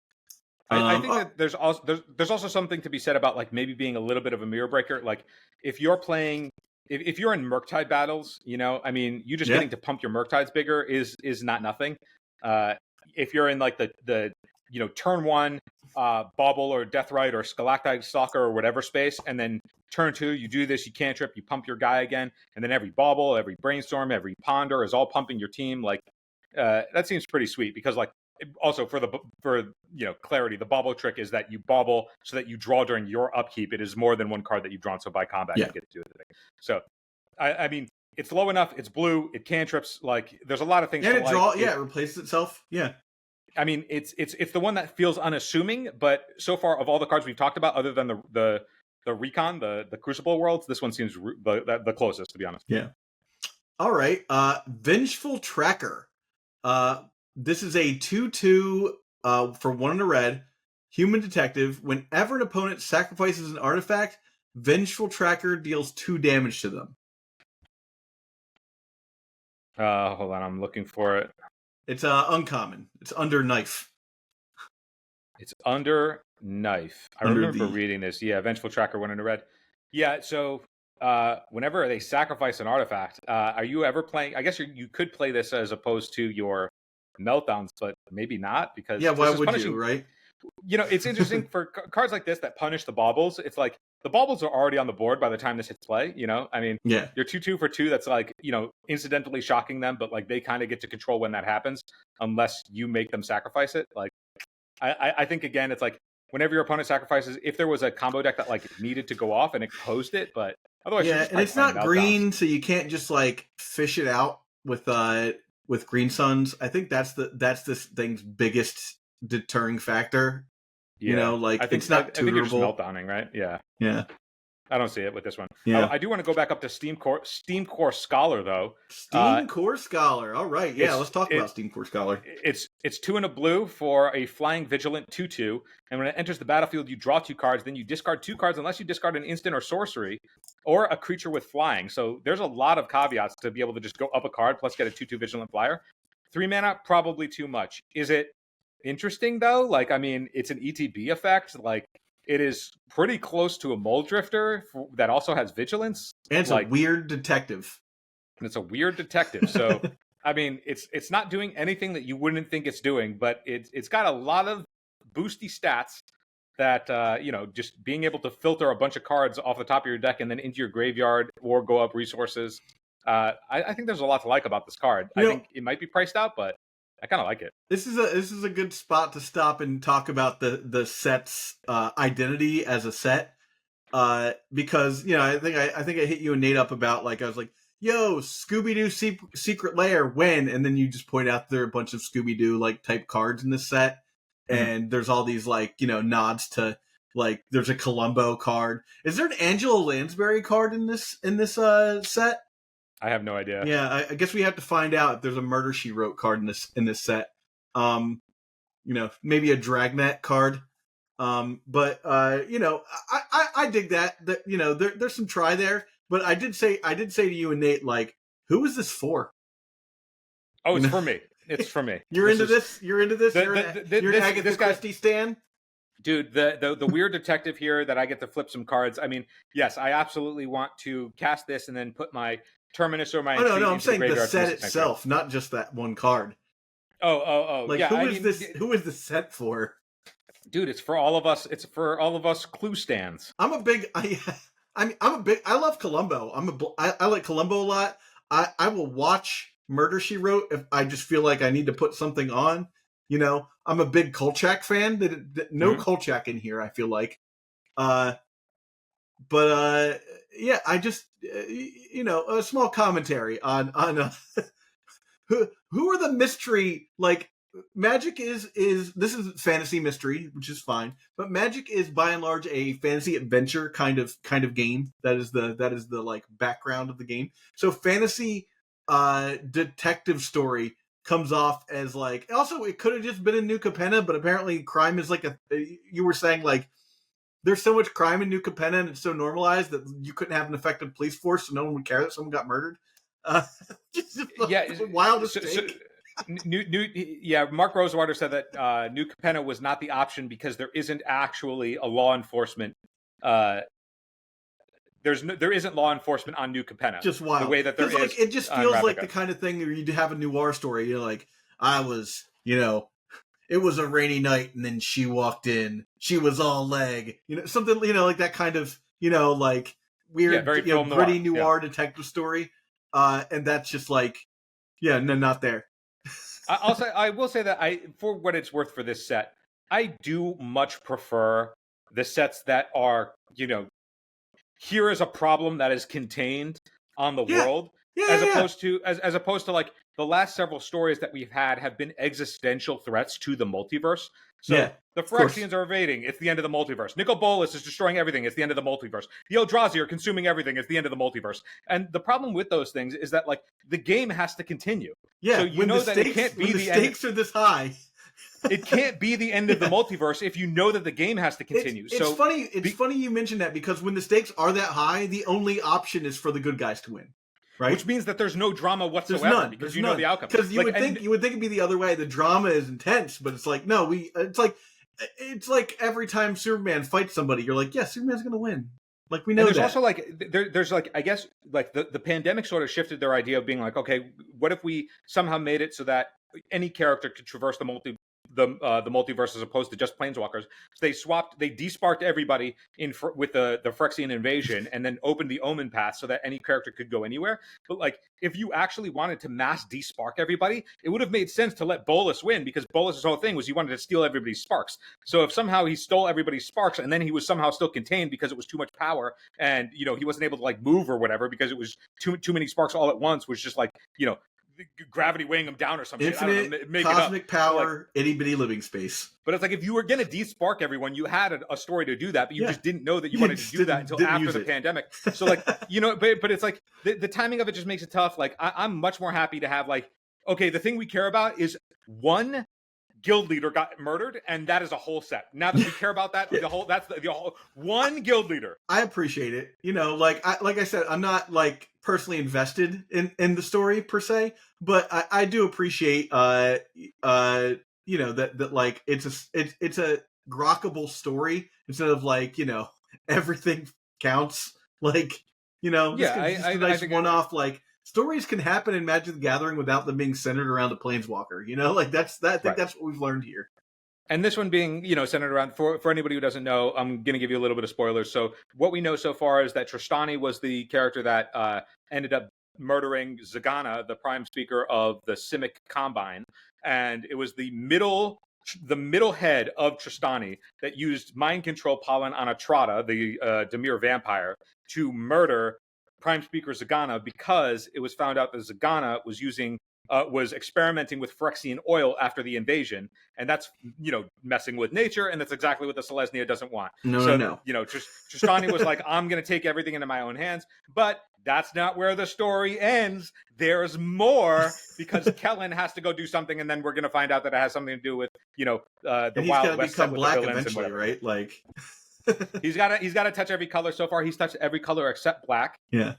I think that there's also something to be said about like maybe being a little bit of a mirror breaker. Like if you're playing, if you're in Murktide battles, I mean, you just getting to pump your Murktides bigger is not nothing. If you're in like the turn 1 Bauble or Deathrite or Stalactite Stalker or whatever space, and then turn 2 you do this, you cantrip, you pump your guy again, and then every Bauble, every Brainstorm, every Ponder is all pumping your team. Like that seems pretty sweet because like. Also, for clarity, the bauble trick is that you bauble so that you draw during your upkeep. It is more than one card that you've drawn, so by combat you get to do it. So, I mean, it's low enough. It's blue. It cantrips. Like, there's a lot of things. And it replaces itself. Yeah. I mean, it's the one that feels unassuming, but so far of all the cards we've talked about, other than the Recon, the Crucible worlds, this one seems the closest, to be honest. Yeah. All right. Vengeful Tracker. This is a 2/2 for 1 in a red. Human detective. Whenever an opponent sacrifices an artifact, Vengeful Tracker deals 2 damage to them. Hold on, I'm looking for it. It's uncommon. It's under knife. It's under knife. I remember reading this. Yeah, Vengeful Tracker 1 in a red. Yeah, so whenever they sacrifice an artifact, are you ever playing? I guess you could play this as opposed to your Meltdowns, but maybe not because why would you, right? It's interesting for cards like this that punish the baubles. It's like the baubles are already on the board by the time this hits play. You know, I mean, Yeah. you're 2/2 for 2. That's like, you know, incidentally shocking them, but like they kind of get to control when that happens, unless you make them sacrifice it. Like, I think again, it's like whenever your opponent sacrifices, if there was a combo deck that like needed to go off and it posed it, but otherwise, Yeah, and it's not green, so you can't just like fish it out with Green Suns. I think that's this thing's biggest deterring factor. Yeah. You know, like it's not I think you're just tutorable. meltdowning, right? Yeah. Yeah. I don't see it with this one. Yeah. I do want to go back up to Steamcore Scholar though. Steamcore Scholar. All right. Yeah, let's talk about Steamcore Scholar. It's 2 and a blue for a flying vigilant 2/2, and when it enters the battlefield, you draw 2 cards. Then you discard 2 cards unless you discard an instant or sorcery, or a creature with flying. So there's a lot of caveats to be able to just go up a card plus get a 2/2 vigilant flyer. 3 mana, probably too much. Is it interesting though? Like, I mean, it's an ETB effect. Like, it is pretty close to a Mole Drifter that also has vigilance. And it's like, a weird detective. And it's a weird detective. So, I mean, it's not doing anything that you wouldn't think it's doing, but it's got a lot of boosty stats that, you know, just being able to filter a bunch of cards off the top of your deck and then into your graveyard or go up resources. I think there's a lot to like about this card. I think it might be priced out, but I kind of like it. This is a good spot to stop and talk about the set's identity as a set, because you know I think I hit you and Nate up about, like, I was like, yo, Scooby-Doo Secret Lair when, and then you just point out there are a bunch of Scooby-Doo like type cards in this set, and there's all these, like, you know, nods to, like, there's a Columbo card. Is there an Angela Lansbury card in this set? I have no idea. Yeah, I guess we have to find out if there's a Murder She Wrote card in this set. You know, maybe a Dragnet card. But you know, I dig that. That, you know, there's some try there. But I did say to you and Nate, like, who is this for? Oh, it's for me. It's for me. You're into this. You're an Agatha Christie stan? Dude, the weird detective here that I get to flip some cards. I mean, yes, I absolutely want to cast this and then put my Terminus or my... Oh, no, I'm saying the set itself, not just that one card. Oh. Like, yeah, who is this set for? Dude, it's for all of us. It's for all of us clue stands. I love Columbo. I like Columbo a lot. I will watch Murder, She Wrote if I just feel like I need to put something on. You know, I'm a big Kolchak fan. No Kolchak in here, I feel like. But yeah, I just, you know, a small commentary on who are the mystery, like, Magic is this is fantasy mystery, which is fine, but Magic is by and large a fantasy adventure kind of game. That is the like background of the game. So fantasy detective story comes off as like, also it could have just been in New Capenna, but apparently crime is like you were saying, like, there's so much crime in New Capenna and it's so normalized that you couldn't have an effective police force, so no one would care that someone got murdered. Just the wildest take. Mark Rosewater said that New Capenna was not the option because there isn't actually a law enforcement. There isn't law enforcement on New Capenna. Just wild. The way that there is. Like, it just feels like the kind of thing where you have a noir story. You're like, it was a rainy night and then she walked in. She was all leg. You know, something, you know, like that kind of, you know, like weird, very gritty noir detective story. And that's just like, yeah, no, not there. I will say that for what it's worth for this set, I do much prefer the sets that are, you know, here is a problem that is contained on the world, opposed to as opposed to like the last several stories that we've had have been existential threats to the multiverse. So the Phyrexians are invading. It's the end of the multiverse. Nicol Bolas is destroying everything. It's the end of the multiverse. The Eldrazi are consuming everything. It's the end of the multiverse. And the problem with those things is that, like, the game has to continue. Yeah, so you know that it can't be the stakes are this high. It can't be the end of the multiverse if you know that the game has to continue. It's funny. It's funny you mentioned that, because when the stakes are that high, the only option is for the good guys to win. Right? Which means that there's no drama whatsoever because you know the outcome. Because you would think it'd be the other way. The drama is intense, but it's like, no, it's like every time Superman fights somebody, you're like, yeah, Superman's going to win. Like, we know there's also like there's like, I guess, like the pandemic sort of shifted their idea of being like, okay, what if we somehow made it so that any character could traverse the the multiverse as opposed to just planeswalkers. So they desparked everybody with the Phyrexian invasion, and then opened the Omen path so that any character could go anywhere. But like, if you actually wanted to mass despark everybody, it would have made sense to let Bolas win, because Bolas's whole thing was he wanted to steal everybody's sparks. So if somehow he stole everybody's sparks, and then he was somehow still contained because it was too much power, and he wasn't able to like move or whatever because it was too many sparks all at once, was just like gravity weighing him down or something. Infinite cosmic power, itty bitty living space. But it's like, if you were going to despark everyone, you had a story to do that, but you just didn't know that you wanted to do that until after the pandemic. So like, but it's like the timing of it just makes it tough. Like, I'm much more happy to have like, okay, the thing we care about is one guild leader got murdered, and that is a whole set. Now that we care about that, the whole one guild leader. I appreciate it. Like I said, I'm not like personally invested in the story per se, but I do appreciate that like it's a grokkable story instead of like everything counts. Like I think one-off like stories can happen in Magic the Gathering without them being centered around a planeswalker. Like that's that's what we've learned here. And this one being, centered around, for anybody who doesn't know, I'm going to give you a little bit of spoilers. So what we know so far is that Tristani was the character that ended up murdering Zagana, the prime speaker of the Simic Combine. And it was the middle head of Tristani that used mind control Pollen on Atrata, the Dimir vampire, to murder prime speaker Zagana, because it was found out that Zagana was experimenting with Phyrexian oil after the invasion, and that's messing with nature, and that's exactly what the Selesnya doesn't want. No. Tristani was like, I'm going to take everything into my own hands, but that's not where the story ends. There's more, because Kellen has to go do something, and then we're going to find out that it has something to do with the Wild West set with the villains eventually, and right? Like. he's got to touch every color. So far, he's touched every color except black. Yeah.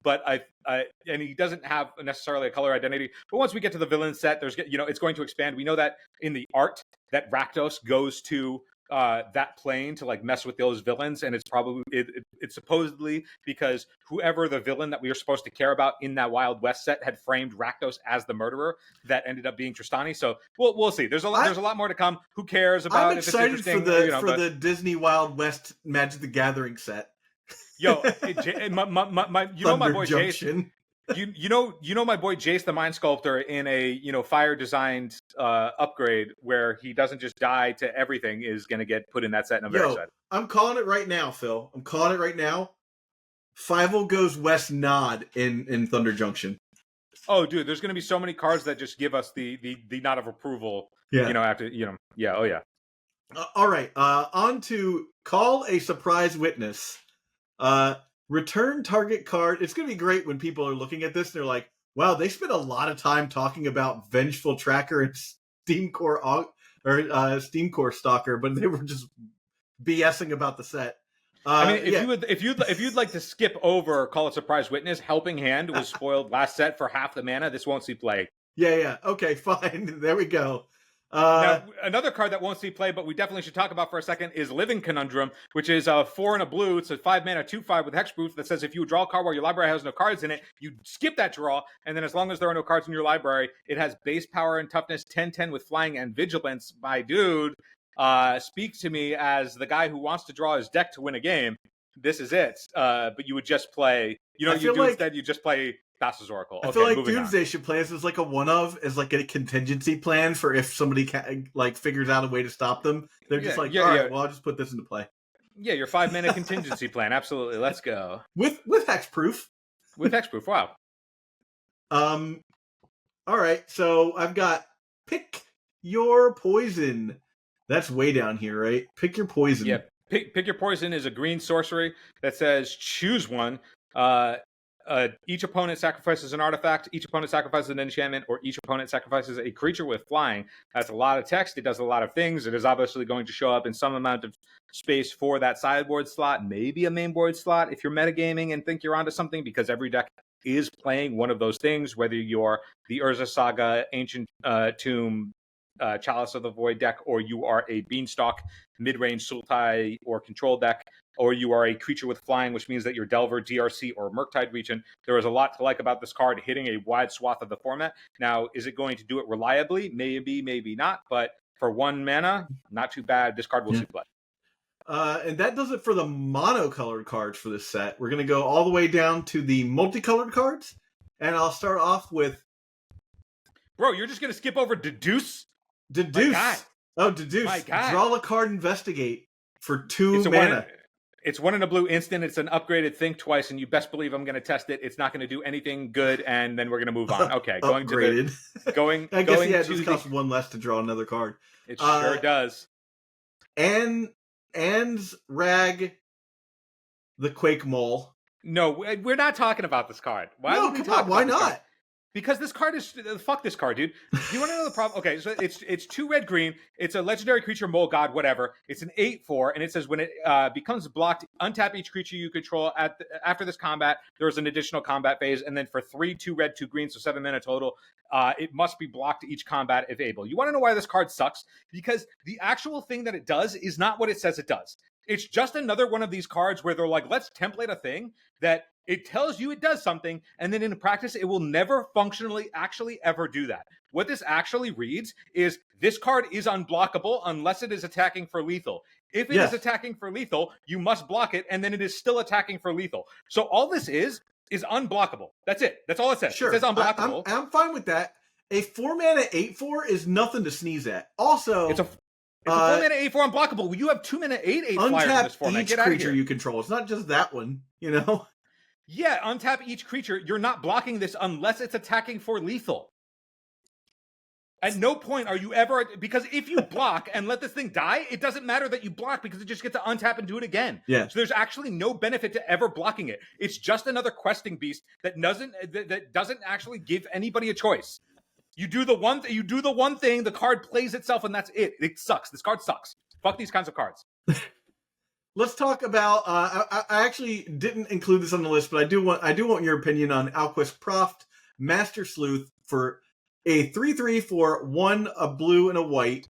But and he doesn't have necessarily a color identity. But once we get to the villain set, there's it's going to expand. We know that in the art that Rakdos goes to that plane to like mess with those villains, and it's probably it's supposedly because whoever the villain that we were supposed to care about in that Wild West set had framed Rakdos as the murderer that ended up being Tristani. So we'll see. There's a lot more to come. Who cares about? I'm excited for the Disney Wild West Magic the Gathering set. Yo, my boy Jason. You know my boy Jace, the Mind Sculptor, in a fire designed upgrade where he doesn't just die to everything, is going to get put in that set, and I'm very excited. I'm calling it right now, Phil. I'm calling it right now. Fievel goes West Nod in Thunder Junction. Oh, dude, there's going to be so many cards that just give us the nod of approval. Yeah. After yeah, oh yeah. All right, on to Call a Surprise Witness. Return target card. It's going to be great when people are looking at this and they're like, wow, they spent a lot of time talking about Vengeful Tracker and Steamcore Stalker, but they were just BSing about the set. If you'd like to skip over Call a Surprise Witness, Helping Hand was spoiled last set for half the mana. This won't see play. Yeah. Okay, fine. There we go. Now, another card that won't see play, but we definitely should talk about for a second, is Living Conundrum, which is 4 and a blue. It's a 5 mana 2/5 with hexproof that says if you draw a card while your library has no cards in it, you skip that draw, and then as long as there are no cards in your library, it has base power and toughness 10/10 with flying and vigilance. My dude, speak to me as the guy who wants to draw his deck to win a game. This is it. But you would just play, instead you just play Thassa's Oracle. I feel like Doomsday should play this as like a as like a contingency plan for if somebody figures out a way to stop them. They're just all right, well, I'll just put this into play. Yeah, your 5 mana contingency plan. Absolutely. Let's go. With hexproof. With hexproof, wow. All right, so I've got Pick Your Poison. That's way down here, right? Pick Your Poison. Yeah, Pick Your Poison is a green sorcery that says choose one. Each opponent sacrifices an artifact, each opponent sacrifices an enchantment, or each opponent sacrifices a creature with flying. That's a lot of text. It does a lot of things. It is obviously going to show up in some amount of space for that sideboard slot, maybe a main board slot if you're metagaming and think you're onto something, because every deck is playing one of those things, whether you're the Urza Saga, Ancient Tomb, Chalice of the Void deck, or you are a Beanstalk, mid-range Sultai, or Control deck, or you are a creature with flying, which means that you're Delver, DRC, or Murktide Region. There is a lot to like about this card, hitting a wide swath of the format. Now, is it going to do it reliably? Maybe, maybe not. But for 1 mana, not too bad. This card will see play. And that does it for the monocolored cards for this set. We're going to go all the way down to the multicolored cards. And I'll start off with... Bro, you're just going to skip over Deduce? Deduce. Oh, Deduce. My God. Draw a card, investigate for 2 mana. It's 1 in a blue instant. It's an upgraded think twice, and you best believe I'm going to test it. It's not going to do anything good, and then we're going to move on. Okay, going upgraded. to the I guess it just costs 1 less to draw another card. It sure does. And Rag the Quake Mole. No, we're not talking about this card. Why not? Because this card is... Fuck this card, dude. Do you want to know the problem? Okay, so it's 2 red green. It's a legendary creature, mole god, whatever. It's an 8/4, and it says when it becomes blocked, untap each creature you control. After this combat, there's an additional combat phase, and then for 3, 2 red, 2 green, so 7 mana total, it must be blocked each combat if able. You want to know why this card sucks? Because the actual thing that it does is not what it says it does. It's just another one of these cards where they're like, let's template a thing that it tells you it does something, and then in practice, it will never functionally actually ever do that. What this actually reads is this card is unblockable unless it is attacking for lethal. If it is attacking for lethal, you must block it, and then it is still attacking for lethal. So all this is unblockable. That's it. That's all it says. Sure. It says unblockable. I'm fine with that. A 4 mana 8/4 is nothing to sneeze at. Also, it's a 4 mana 8/4 unblockable. You have 2 mana 8/8 flyers in this format. Untap each creature you control. It's not just that one, you know? Yeah, untap each creature. You're not blocking this unless it's attacking for lethal. At no point are you ever... Because if you block and let this thing die, it doesn't matter that you block because it just gets to untap and do it again. Yeah. So there's actually no benefit to ever blocking it. It's just another questing beast that doesn't actually give anybody a choice. You do the one thing, the card plays itself, and that's it. It sucks. This card sucks. Fuck these kinds of cards. Let's talk about. I actually didn't include this on the list, but I do want your opinion on Alquist Proft, Master Sleuth, for a 3/3 for 1, a blue and a white.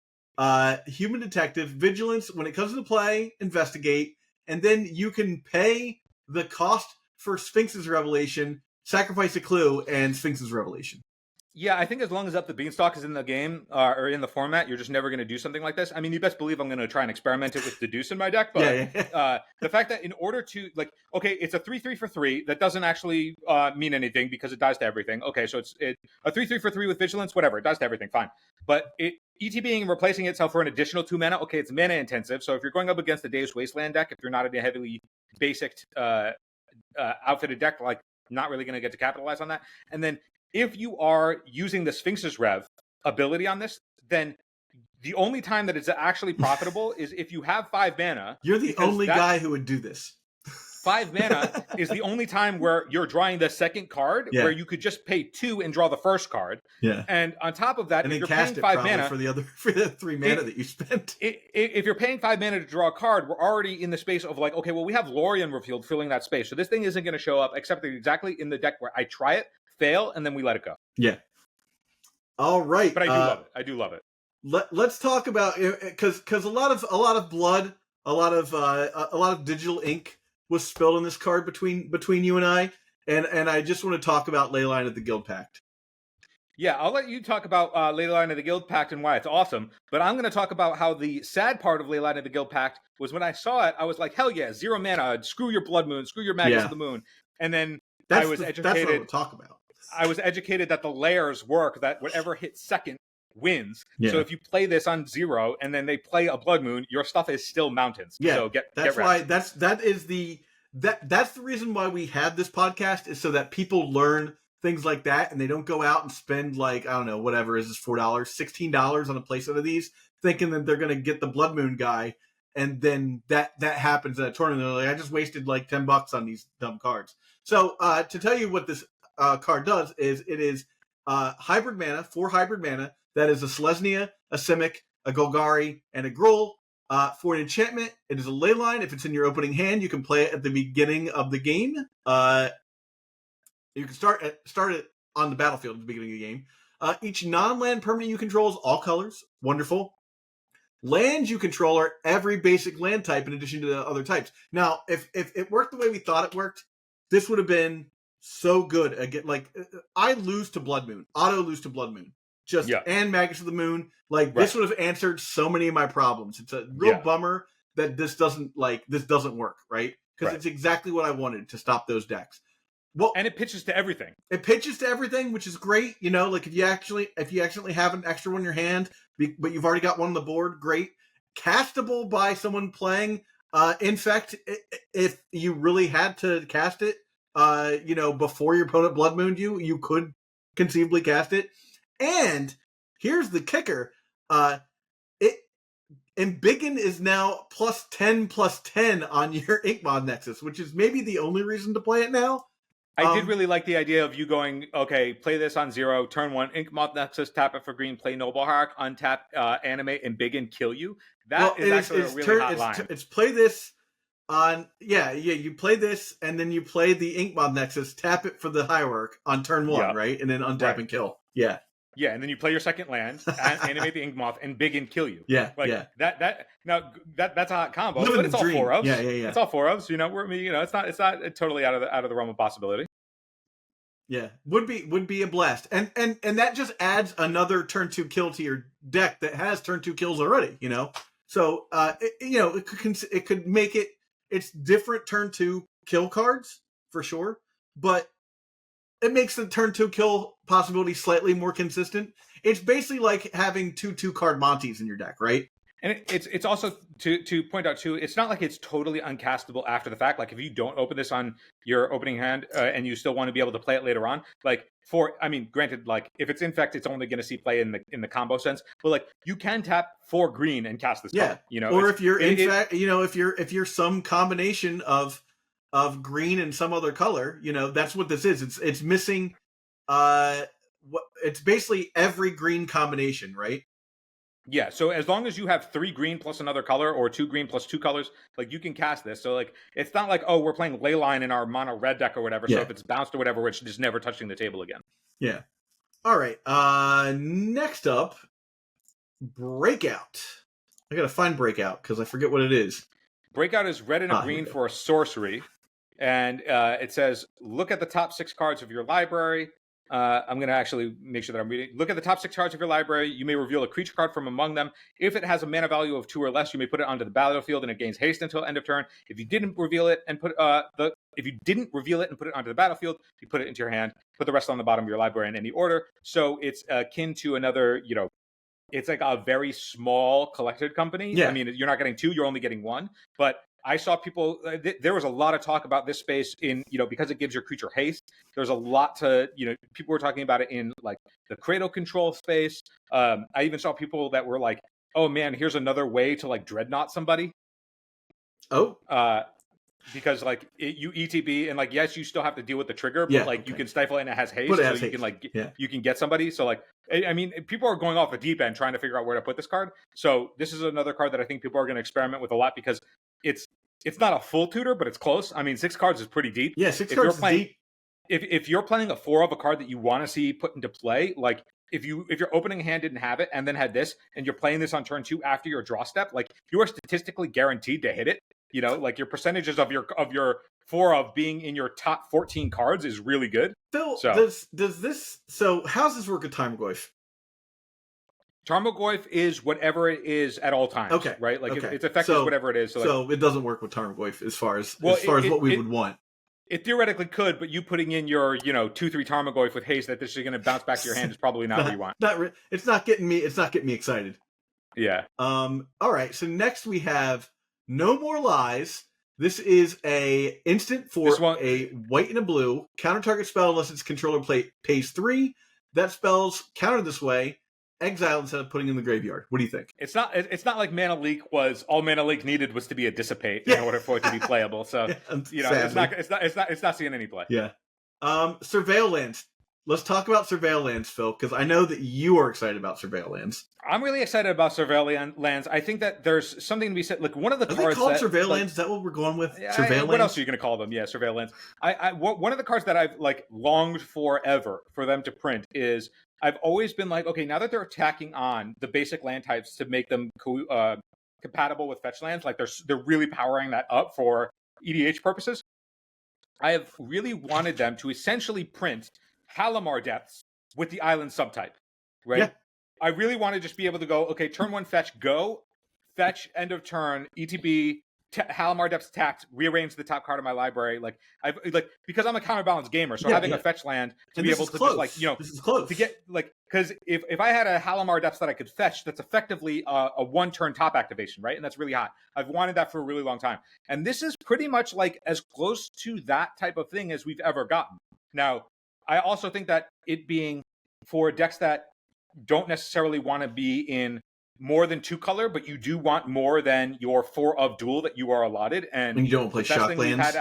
Human detective, vigilance. When it comes to play, investigate, and then you can pay the cost for Sphinx's Revelation, sacrifice a clue, and Sphinx's Revelation. Yeah, I think as long as Up the Beanstalk is in the game or in the format, you're just never going to do something like this. I mean, you best believe I'm going to try and experiment it with Deduce in my deck, but the fact that in order to, like, okay, it's a 3/3 for 3 that doesn't actually mean anything because it dies to everything. Okay, so it's a 3/3 for 3 with vigilance, whatever, it dies to everything, fine. But ETBing and replacing itself for an additional 2 mana, okay, it's mana intensive. So if you're going up against the Deus Wasteland deck, if you're not in a heavily basic outfitted deck, like, not really going to get to capitalize on that. And then if you are using the Sphinx's Rev ability on this, then the only time that it's actually profitable is if you have 5 mana. You're the only guy who would do this. 5 mana is the only time where you're drawing the second card, where you could just pay 2 and draw the first card. Yeah. And on top of that, and if then you're cast paying 5 mana for the 3 mana that you spent. If you're paying 5 mana to draw a card, we're already in the space of like, okay, well, we have Lorien Revealed filling that space. So this thing isn't going to show up except exactly in the deck where I try it, fail, and then we let it go. Yeah. All right. But I do love it. I do love it. Let's talk about, because a lot of blood, a lot of digital ink was spilled on this card between you and I I just want to talk about Leyline of the Guildpact. Yeah, I'll let you talk about Leyline of the Guildpact and why it's awesome, but I'm going to talk about how the sad part of Leyline of the Guildpact was when I saw it, I was like, hell yeah, 0 mana, screw your Blood Moon, screw your Magus of the Moon, and then I was educated. That's what I would talk about. I was educated that the layers work, that whatever hits second wins. Yeah. So if you play this on 0 and then they play a Blood Moon, your stuff is still mountains. Yeah, so that's why that's the reason why we have this podcast, is so that people learn things like that and they don't go out and spend, like, I don't know, whatever is this, $4, $16 on a place of these, thinking that they're going to get the Blood Moon guy, and then that happens at a tournament. They're like, I just wasted like $10 on these dumb cards. So to tell you what this card does is it is hybrid mana, 4 hybrid mana. That is a Selesnya, a Simic, a Golgari, and a Gruul. For an enchantment, it is a Leyline. If it's in your opening hand, you can play it at the beginning of the game. You can start it on the battlefield at the beginning of the game. Each non-land permanent you control is all colors. Wonderful. Lands you control are every basic land type in addition to the other types. Now, if it worked the way we thought it worked, this would have been so good. Again, like I lose to Blood Moon, auto lose to Blood Moon, and Magus of the Moon. Like this would have answered so many of my problems. It's a real bummer that this doesn't work, right? Because it's exactly what I wanted to stop those decks. Well, and it pitches to everything. It pitches to everything, which is great. You know, like if you actually have an extra one in your hand, but you've already got one on the board, great. Castable by someone playing Infect if you really had to cast it. Before your opponent Blood Mooned you could conceivably cast it. And here's the kicker: Embiggen is now +10/+10 on your Inkmod Nexus, which is maybe the only reason to play it now. I did really like the idea of you going, okay, play this on 0, turn 1, Inkmoth Nexus, tap it for green, play Noble Hierarch, untap, animate, Embiggen, kill you. That is actually a really hot line. It's play this on, you play this, and then you play the Inkmoth Nexus, tap it for the Hierarch on turn 1, right? And then untap and kill. Yeah. Yeah, and then you play your second land, animate the Inkmoth, and Embiggen, kill you. Yeah, That's a hot combo, but it's all 4-ofs. Yeah. It's all 4-ofs. It's not totally out of the realm of possibility. Yeah, would be a blast, and that just adds another turn 2 kill to your deck that has turn 2 kills already. You know, so it could make it's different turn 2 kill cards for sure, but it makes the turn 2 kill possibility slightly more consistent. It's basically like having 2 card Monties in your deck, right? And it's also to point out too, it's not like it's totally uncastable after the fact. Like if you don't open this on your opening hand and you still want to be able to play it later on, granted, like if it's Infect, it's only going to see play in the combo sense. But like you can tap 4 green and cast this card. Or if you're if you're some combination of green and some other color, that's what this is. It's missing. It's basically every green combination, right? Yeah, so as long as you have 3 green plus another color or 2 green plus 2 colors, like you can cast this. So like it's not like, oh, we're playing Leyline in our mono red deck or whatever. So if it's bounced or whatever, it's just never touching the table again. Yeah. All right. Next up, Breakout. I gotta find Breakout because I forget what it is. Breakout is red and a green for a sorcery, and it says look at the top 6 cards of your library. I'm going to actually make sure that I'm reading. Look at the top 6 cards of your library. You may reveal a creature card from among them. If it has a mana value of 2 or less, you may put it onto the battlefield, and it gains haste until end of turn. If you didn't reveal it and put it onto the battlefield, you put it into your hand. Put the rest on the bottom of your library in any order. So it's akin to another. It's like a very small collected company. Yeah. I mean, you're not getting 2; you're only getting 1. But I saw people. There was a lot of talk about this space in because it gives your creature haste. There's a lot to people were talking about it in like the cradle control space. I even saw people that were like, "Oh man, here's another way to like dreadnought somebody." Oh, because like you ETB and like yes, you still have to deal with the trigger, but you can stifle it and it has haste, so you can you can get somebody. So like I mean, people are going off the deep end trying to figure out where to put this card. So this is another card that I think people are going to experiment with a lot because it's not a full tutor, but it's close. I mean, 6 cards is pretty deep. Yeah, 6 cards is deep. If you're playing a 4 of a card that you want to see put into play, like if your opening hand didn't have it and then had this, and you're playing this on turn 2 after your draw step, like you are statistically guaranteed to hit it. Like your percentages of your 4 of being in your top 14 cards is really good. Phil, does this? So how's this work with Tarmogoyf? Tarmogoyf is whatever it is at all times. Okay. Right? Like its effect is whatever it is. So it doesn't work with Tarmogoyf as far as what we would want. It theoretically could, but you putting in your 2/3 Tarmogoyf with haste that this is going to bounce back to your hand is probably not what you want. It's not getting me excited. Yeah. All right. So next we have No More Lies. This is a instant for a white and a blue counter target spell unless its controller pays 3. That spell's countered this way. Exile instead of putting in the graveyard. What do you think? It's not like Mana Leak was all Mana Leak needed was to be a dissipate in order for it to be playable. So it's not seeing any play. Yeah. Surveil Lands. Let's talk about Surveil Lands, Phil, because I know that you are excited about Surveil Lands. I'm really excited about Surveil Lands. I think that there's something to be said. Like one of the cards called Surveil Lands. Is that what we're going with? Surveil Lands? What else are you going to call them? Yeah, Surveil Lands. One of the cards that I've like longed forever for them to print is I've always been like, okay, now that they're attacking on the basic land types to make them compatible with fetch lands, like they're really powering that up for EDH purposes. I have really wanted them to essentially print Halimar depths with the island subtype, right? Yeah. I really want to just be able to go, okay, turn 1 fetch, go, fetch, end of turn, ETB, Halimar depths attacked, rearrange the top card of my library. Like I've like because I'm a counterbalanced gamer, so having a fetch land to be able to just like this is close to get like because if I had a Halimar depths that I could fetch, that's effectively a 1-turn top activation, right? And that's really hot. I've wanted that for a really long time, and this is pretty much like as close to that type of thing as we've ever gotten. Now, I also think that it being for decks that don't necessarily want to be in more than 2 color, but you do want more than your 4 of dual that you are allotted. And you don't play shock lands.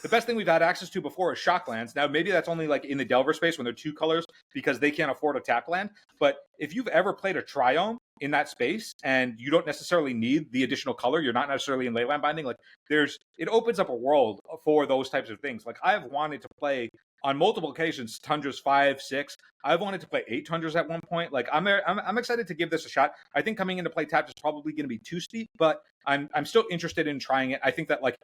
The best thing we've had access to before is shock lands. Now, maybe that's only like in the Delver space when they're 2 colors because they can't afford a tap land. But if you've ever played a Triome in that space and you don't necessarily need the additional color, you're not necessarily in Leyline binding, like it opens up a world for those types of things. Like I have wanted to play on multiple occasions, Tundras 5, 6. I've wanted to play 8 Tundras at one point. Like I'm excited to give this a shot. I think coming into play tapped is probably going to be too steep, but I'm still interested in trying it. I think that like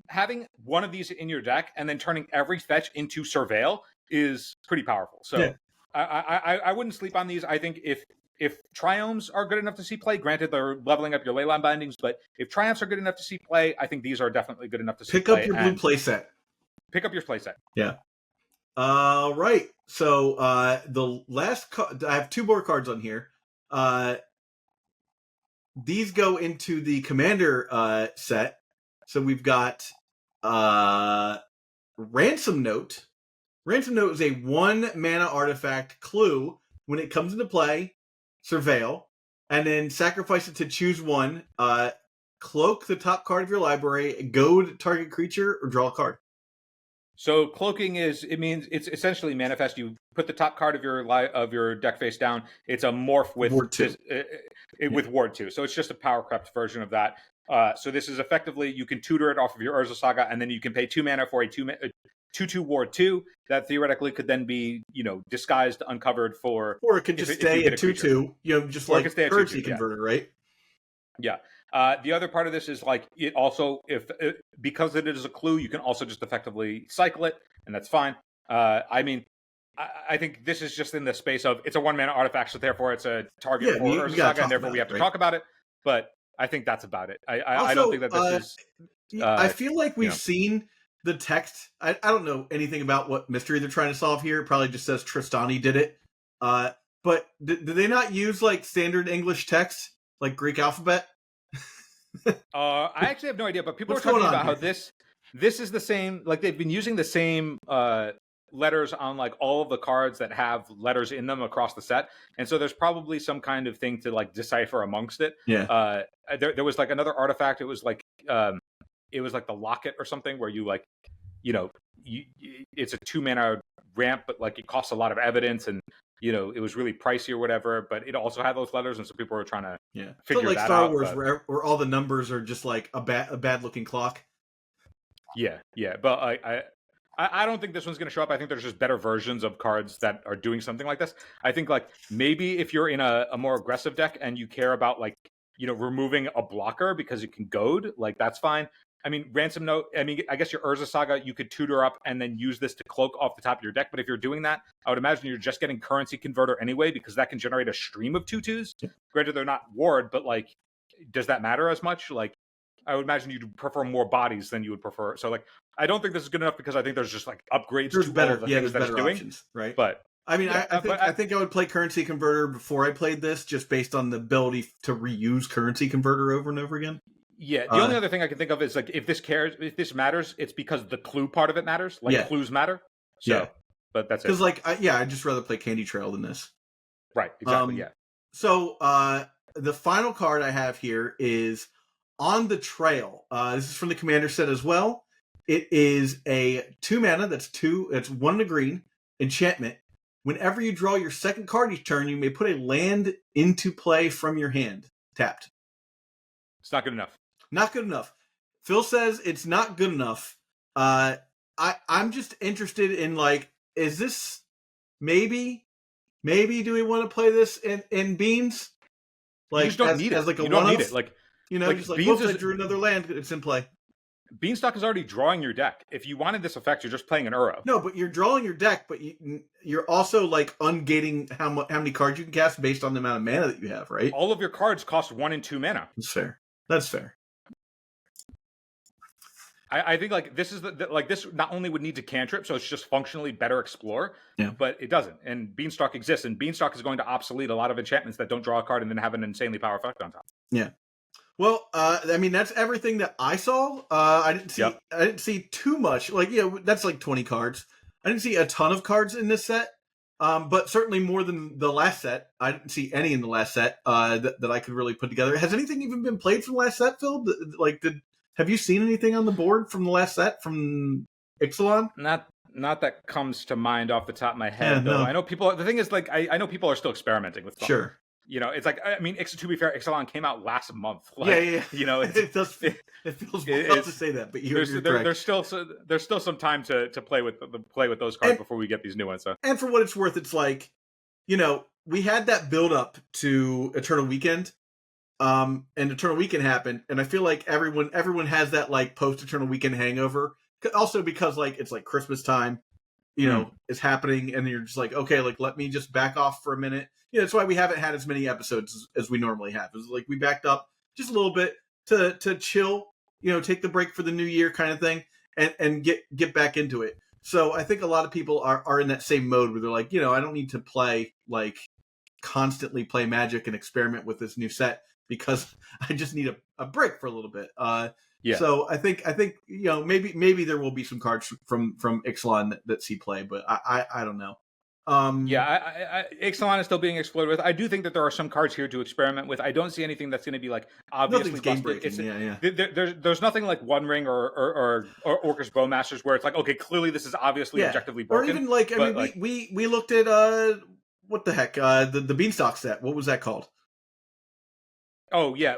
having one of these in your deck and then turning every fetch into Surveil is pretty powerful. So yeah. I wouldn't sleep on these. I think if Triomes are good enough to see play, granted they're leveling up your Leyline bindings, but if Triumphs are good enough to see play, I think these are definitely good enough to see play. Pick up your blue playset. Pick up your playset. Yeah. Right. So the last I have 2 more cards on here. These go into the commander set. So we've got Ransom Note. Ransom Note is a 1 mana artifact clue. When it comes into play, Surveil, and then sacrifice it to choose 1. Cloak the top card of your library, goad target creature, or draw a card. So cloaking means it's essentially manifest. You put the top card of your deck face down. It's a morph with Ward 2. With Ward 2. So it's just a power crept version of that. So this is effectively you can tutor it off of your Urza Saga, and then you can pay 2 mana for a 2/2 Ward 2 that theoretically could then be disguised, uncovered for. Or it could just stay at 2/2. Just like currency converter, right? Yeah. The other part of this is like it also because it is a clue, you can also just effectively cycle it, and that's fine. I mean, I think this is just in the space of it's a 1 mana artifact, so therefore it's a target for Urza Saga, and therefore we have to talk about it. But I think that's about it. I don't think that this is. I feel like we've seen the text. I don't know anything about what mystery they're trying to solve here. It probably just says Tristani did it. But did they not use like standard English text, like Greek alphabet? I actually have no idea, but people are talking about how this is the same. Like they've been using the same letters on like all of the cards that have letters in them across the set, and so there's probably some kind of thing to like decipher amongst it. Yeah. There was like another artifact. It was like the locket or something where you like, it's a 2 mana ramp, but like it costs a lot of evidence and. It was really pricey or whatever, but it also had those letters, and so people were trying to figure that out. Like Star Wars, where all the numbers are just like a bad looking clock. Yeah, but I don't think this one's going to show up. I think there's just better versions of cards that are doing something like this. I think like maybe if you're in a more aggressive deck and you care about like removing a blocker because it can goad, like that's fine. I mean, Ransom Note, I guess your Urza Saga, you could tutor up and then use this to cloak off the top of your deck. But if you're doing that, I would imagine you're just getting Currency Converter anyway, because that can generate a stream of 2/2s. Granted, they're not ward, but like, does that matter as much? Like, I would imagine you'd prefer more bodies than you would prefer. So like, I don't think this is good enough because I think there's just like upgrades to all of the things that it's doing. Options, right? But I mean, I think I would play Currency Converter before I played this, just based on the ability to reuse Currency Converter over and over again. Yeah, the only other thing I can think of is like if this matters, it's because the clue part of it matters. Like clues matter. So, but that's it. Because like, I'd just rather play Candy Trail than this. Right. Exactly. Yeah. So the final card I have here is On the Trail. This is from the Commander set as well. It is a 2 mana. It's 1 and a green enchantment. Whenever you draw your second card each turn, you may put a land into play from your hand, tapped. It's not good enough. Not good enough. Phil says it's not good enough. I'm just interested in like, is this maybe maybe do we want to play this in Beans? You just don't need it. As like a you don't need one-off? it. Like just like, Beans I drew another land, it's in play. Beanstalk is already drawing your deck. If you wanted this effect, you're just playing an Uro. No, but you're drawing your deck, but you're also like ungating how many cards you can cast based on the amount of mana that you have, right? All of your cards cost 1 and 2 mana. That's fair. I think like this is this not only would need to cantrip, so it's just functionally better explore, yeah. But it doesn't. And Beanstalk exists, and Beanstalk is going to obsolete a lot of enchantments that don't draw a card and then have an insanely powerful effect on top. Yeah. Well, I mean, that's everything that I saw. I didn't see too much. Like, that's like 20 cards. I didn't see a ton of cards in this set, but certainly more than the last set. I didn't see any in the last set that I could really put together. Has anything even been played from the last set, Phil? Have you seen anything on the board from the last set from Ixalan? Not that comes to mind off the top of my head. Though. No. I know people. The thing is, like, I know people are still experimenting with stuff. Sure. It's like, I mean, to be fair, Ixalan came out last month. Like, yeah. It does. It feels wild to say that, but there's still some time to play with those cards before we get these new ones. So. And for what it's worth, it's like, we had that build up to Eternal Weekend, and Eternal Weekend happened, and I feel like everyone has that like post Eternal Weekend hangover. Also because like it's like Christmas time, is happening, and you're just like, okay, like let me just back off for a minute. That's why we haven't had as many episodes as we normally have. It's like we backed up just a little bit to chill, take the break for the new year kind of thing, and get back into it. So I think a lot of people are in that same mode where they're like, I don't need to constantly play Magic and experiment with this new set because I just need a break for a little bit. Yeah. So I think maybe there will be some cards from Ixalan that see play, but I don't know. Ixalan is still being explored with. I do think that there are some cards here to experiment with. I don't see anything that's going to be like obviously game breaking. There's nothing like One Ring or Orcus Bowmasters where it's like, okay, clearly this is obviously objectively broken. Or even we looked at what the heck the Beanstalk set. What was that called? Oh yeah,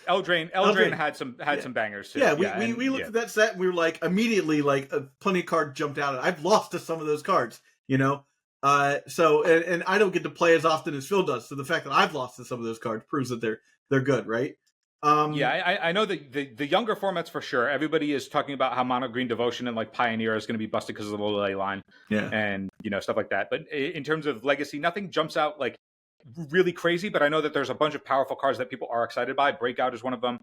Eldraine had some bangers too. Yeah, we looked at that set and we were like immediately like plenty of cards jumped out. I've lost to some of those cards, So and I don't get to play as often as Phil does. So the fact that I've lost to some of those cards proves that they're good, right? I know that the younger formats for sure. Everybody is talking about how Mono Green Devotion and like Pioneer is going to be busted because of the Leyline, and stuff like that. But in terms of Legacy, nothing jumps out like really crazy, but I know that there's a bunch of powerful cards that people are excited by. Breakout is one of them.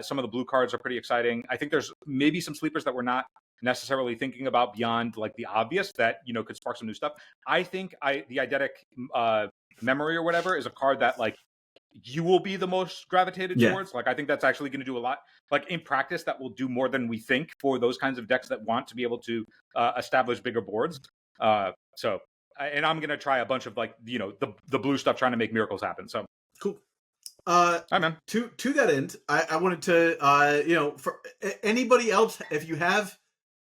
Some of the blue cards are pretty exciting. I think there's maybe some sleepers that we're not necessarily thinking about beyond like the obvious that could spark some new stuff. I think the Eidetic Memory or whatever is a card that like you will be the most gravitated towards. Like I think that's actually going to do a lot. Like in practice, that will do more than we think for those kinds of decks that want to be able to establish bigger boards. And I'm going to try a bunch of like, the blue stuff trying to make miracles happen. So cool. Hi, man. To that end, I wanted to, for anybody else, if you have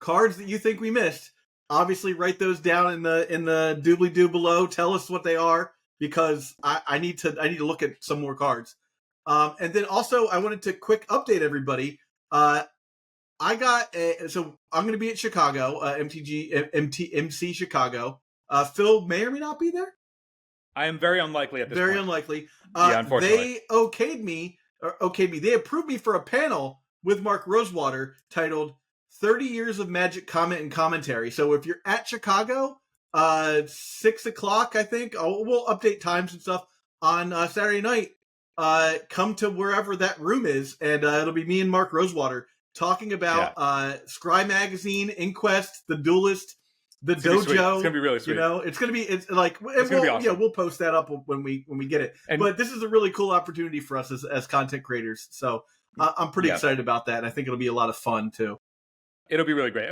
cards that you think we missed, obviously write those down in the doobly-doo below. Tell us what they are because I need to look at some more cards. And then also I wanted to quick update everybody. So I'm going to be at Chicago, MC Chicago. Phil may or may not be there. I am very unlikely at this point. Very unlikely. Unfortunately. They okayed me. They approved me for a panel with Mark Rosewater titled 30 Years of Magic Comment and Commentary. So if you're at Chicago, 6 o'clock, I think, we'll update times and stuff on Saturday night. Come to wherever that room is, and it'll be me and Mark Rosewater talking about Scry Magazine, Inquest, The Duelist, the dojo. It's gonna be really sweet. It's like awesome. We'll post that up when we get it. But this is a really cool opportunity for us as content creators. So I'm pretty excited about that. And I think it'll be a lot of fun too. It'll be really great.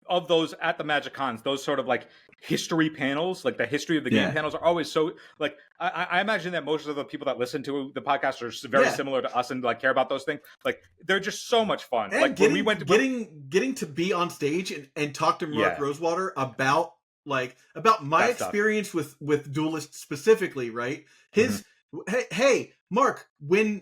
Of those at the Magic Cons, those sort of like history panels, like the history of the game panels, are always so like. I imagine that most of the people that listen to the podcast are very similar to us and like care about those things. Like they're just so much fun. And like getting to be on stage and talk to Mark Rosewater about my experience with Duelist specifically, right? His hey Mark, when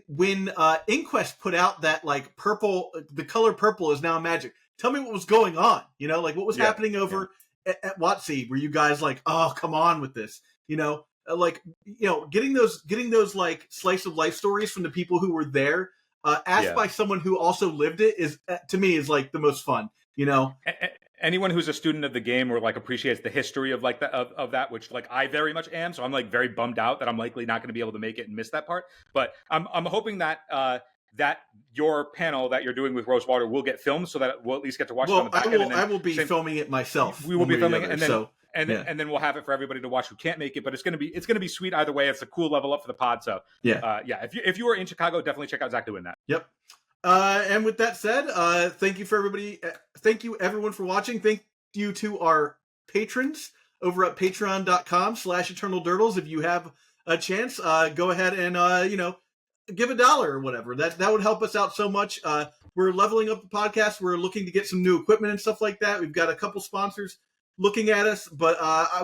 Inquest put out that like purple, the color purple is now Magic. Tell me what was going on, what was happening over at WotC? Were you guys like, oh, come on with this? Getting those like slice of life stories from the people who were there, asked by someone who also lived it, is to me is like the most fun. Anyone who's a student of the game or like appreciates the history of like of that, which like I very much am, so I'm like very bummed out that I'm likely not going to be able to make it and miss that part. But I'm hoping that that your panel that you're doing with Rosewater will get filmed, so that we'll at least get to watch it on the back end. I will be filming it myself. We will be filming it, and then we'll have it for everybody to watch who can't make it. But it's gonna be sweet either way. It's a cool level up for the pod. So if you are in Chicago, definitely check out Zac doing that. Yep. And with that said, thank you for everybody. Thank you everyone for watching. Thank you to our patrons over at patreon.com/Eternal Durdles. If you have a chance, go ahead and give $1 or whatever. That would help us out so much. We're leveling up the podcast. We're looking to get some new equipment and stuff like that. We've got a couple sponsors looking at us, but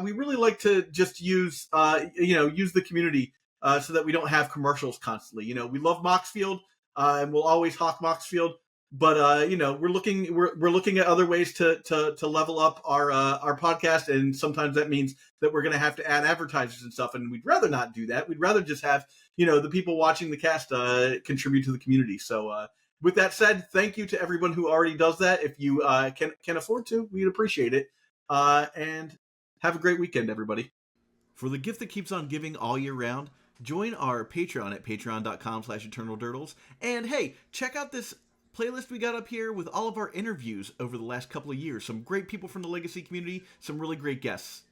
we really like to just use the community so that we don't have commercials constantly. We love Moxfield. And we'll always hawk Moxfield, but we're looking at other ways to level up our podcast, and sometimes that means that we're going to have to add advertisers and stuff, and we'd rather not do that. We'd rather just have the people watching the cast contribute to the community. So with that said, thank you to everyone who already does that. If you can afford to, we'd appreciate it. And have a great weekend, everybody. For the gift that keeps on giving all year round, join our Patreon at patreon.com/Eternal Durdles. And hey, check out this playlist we got up here with all of our interviews over the last couple of years. Some great people from the Legacy community, some really great guests.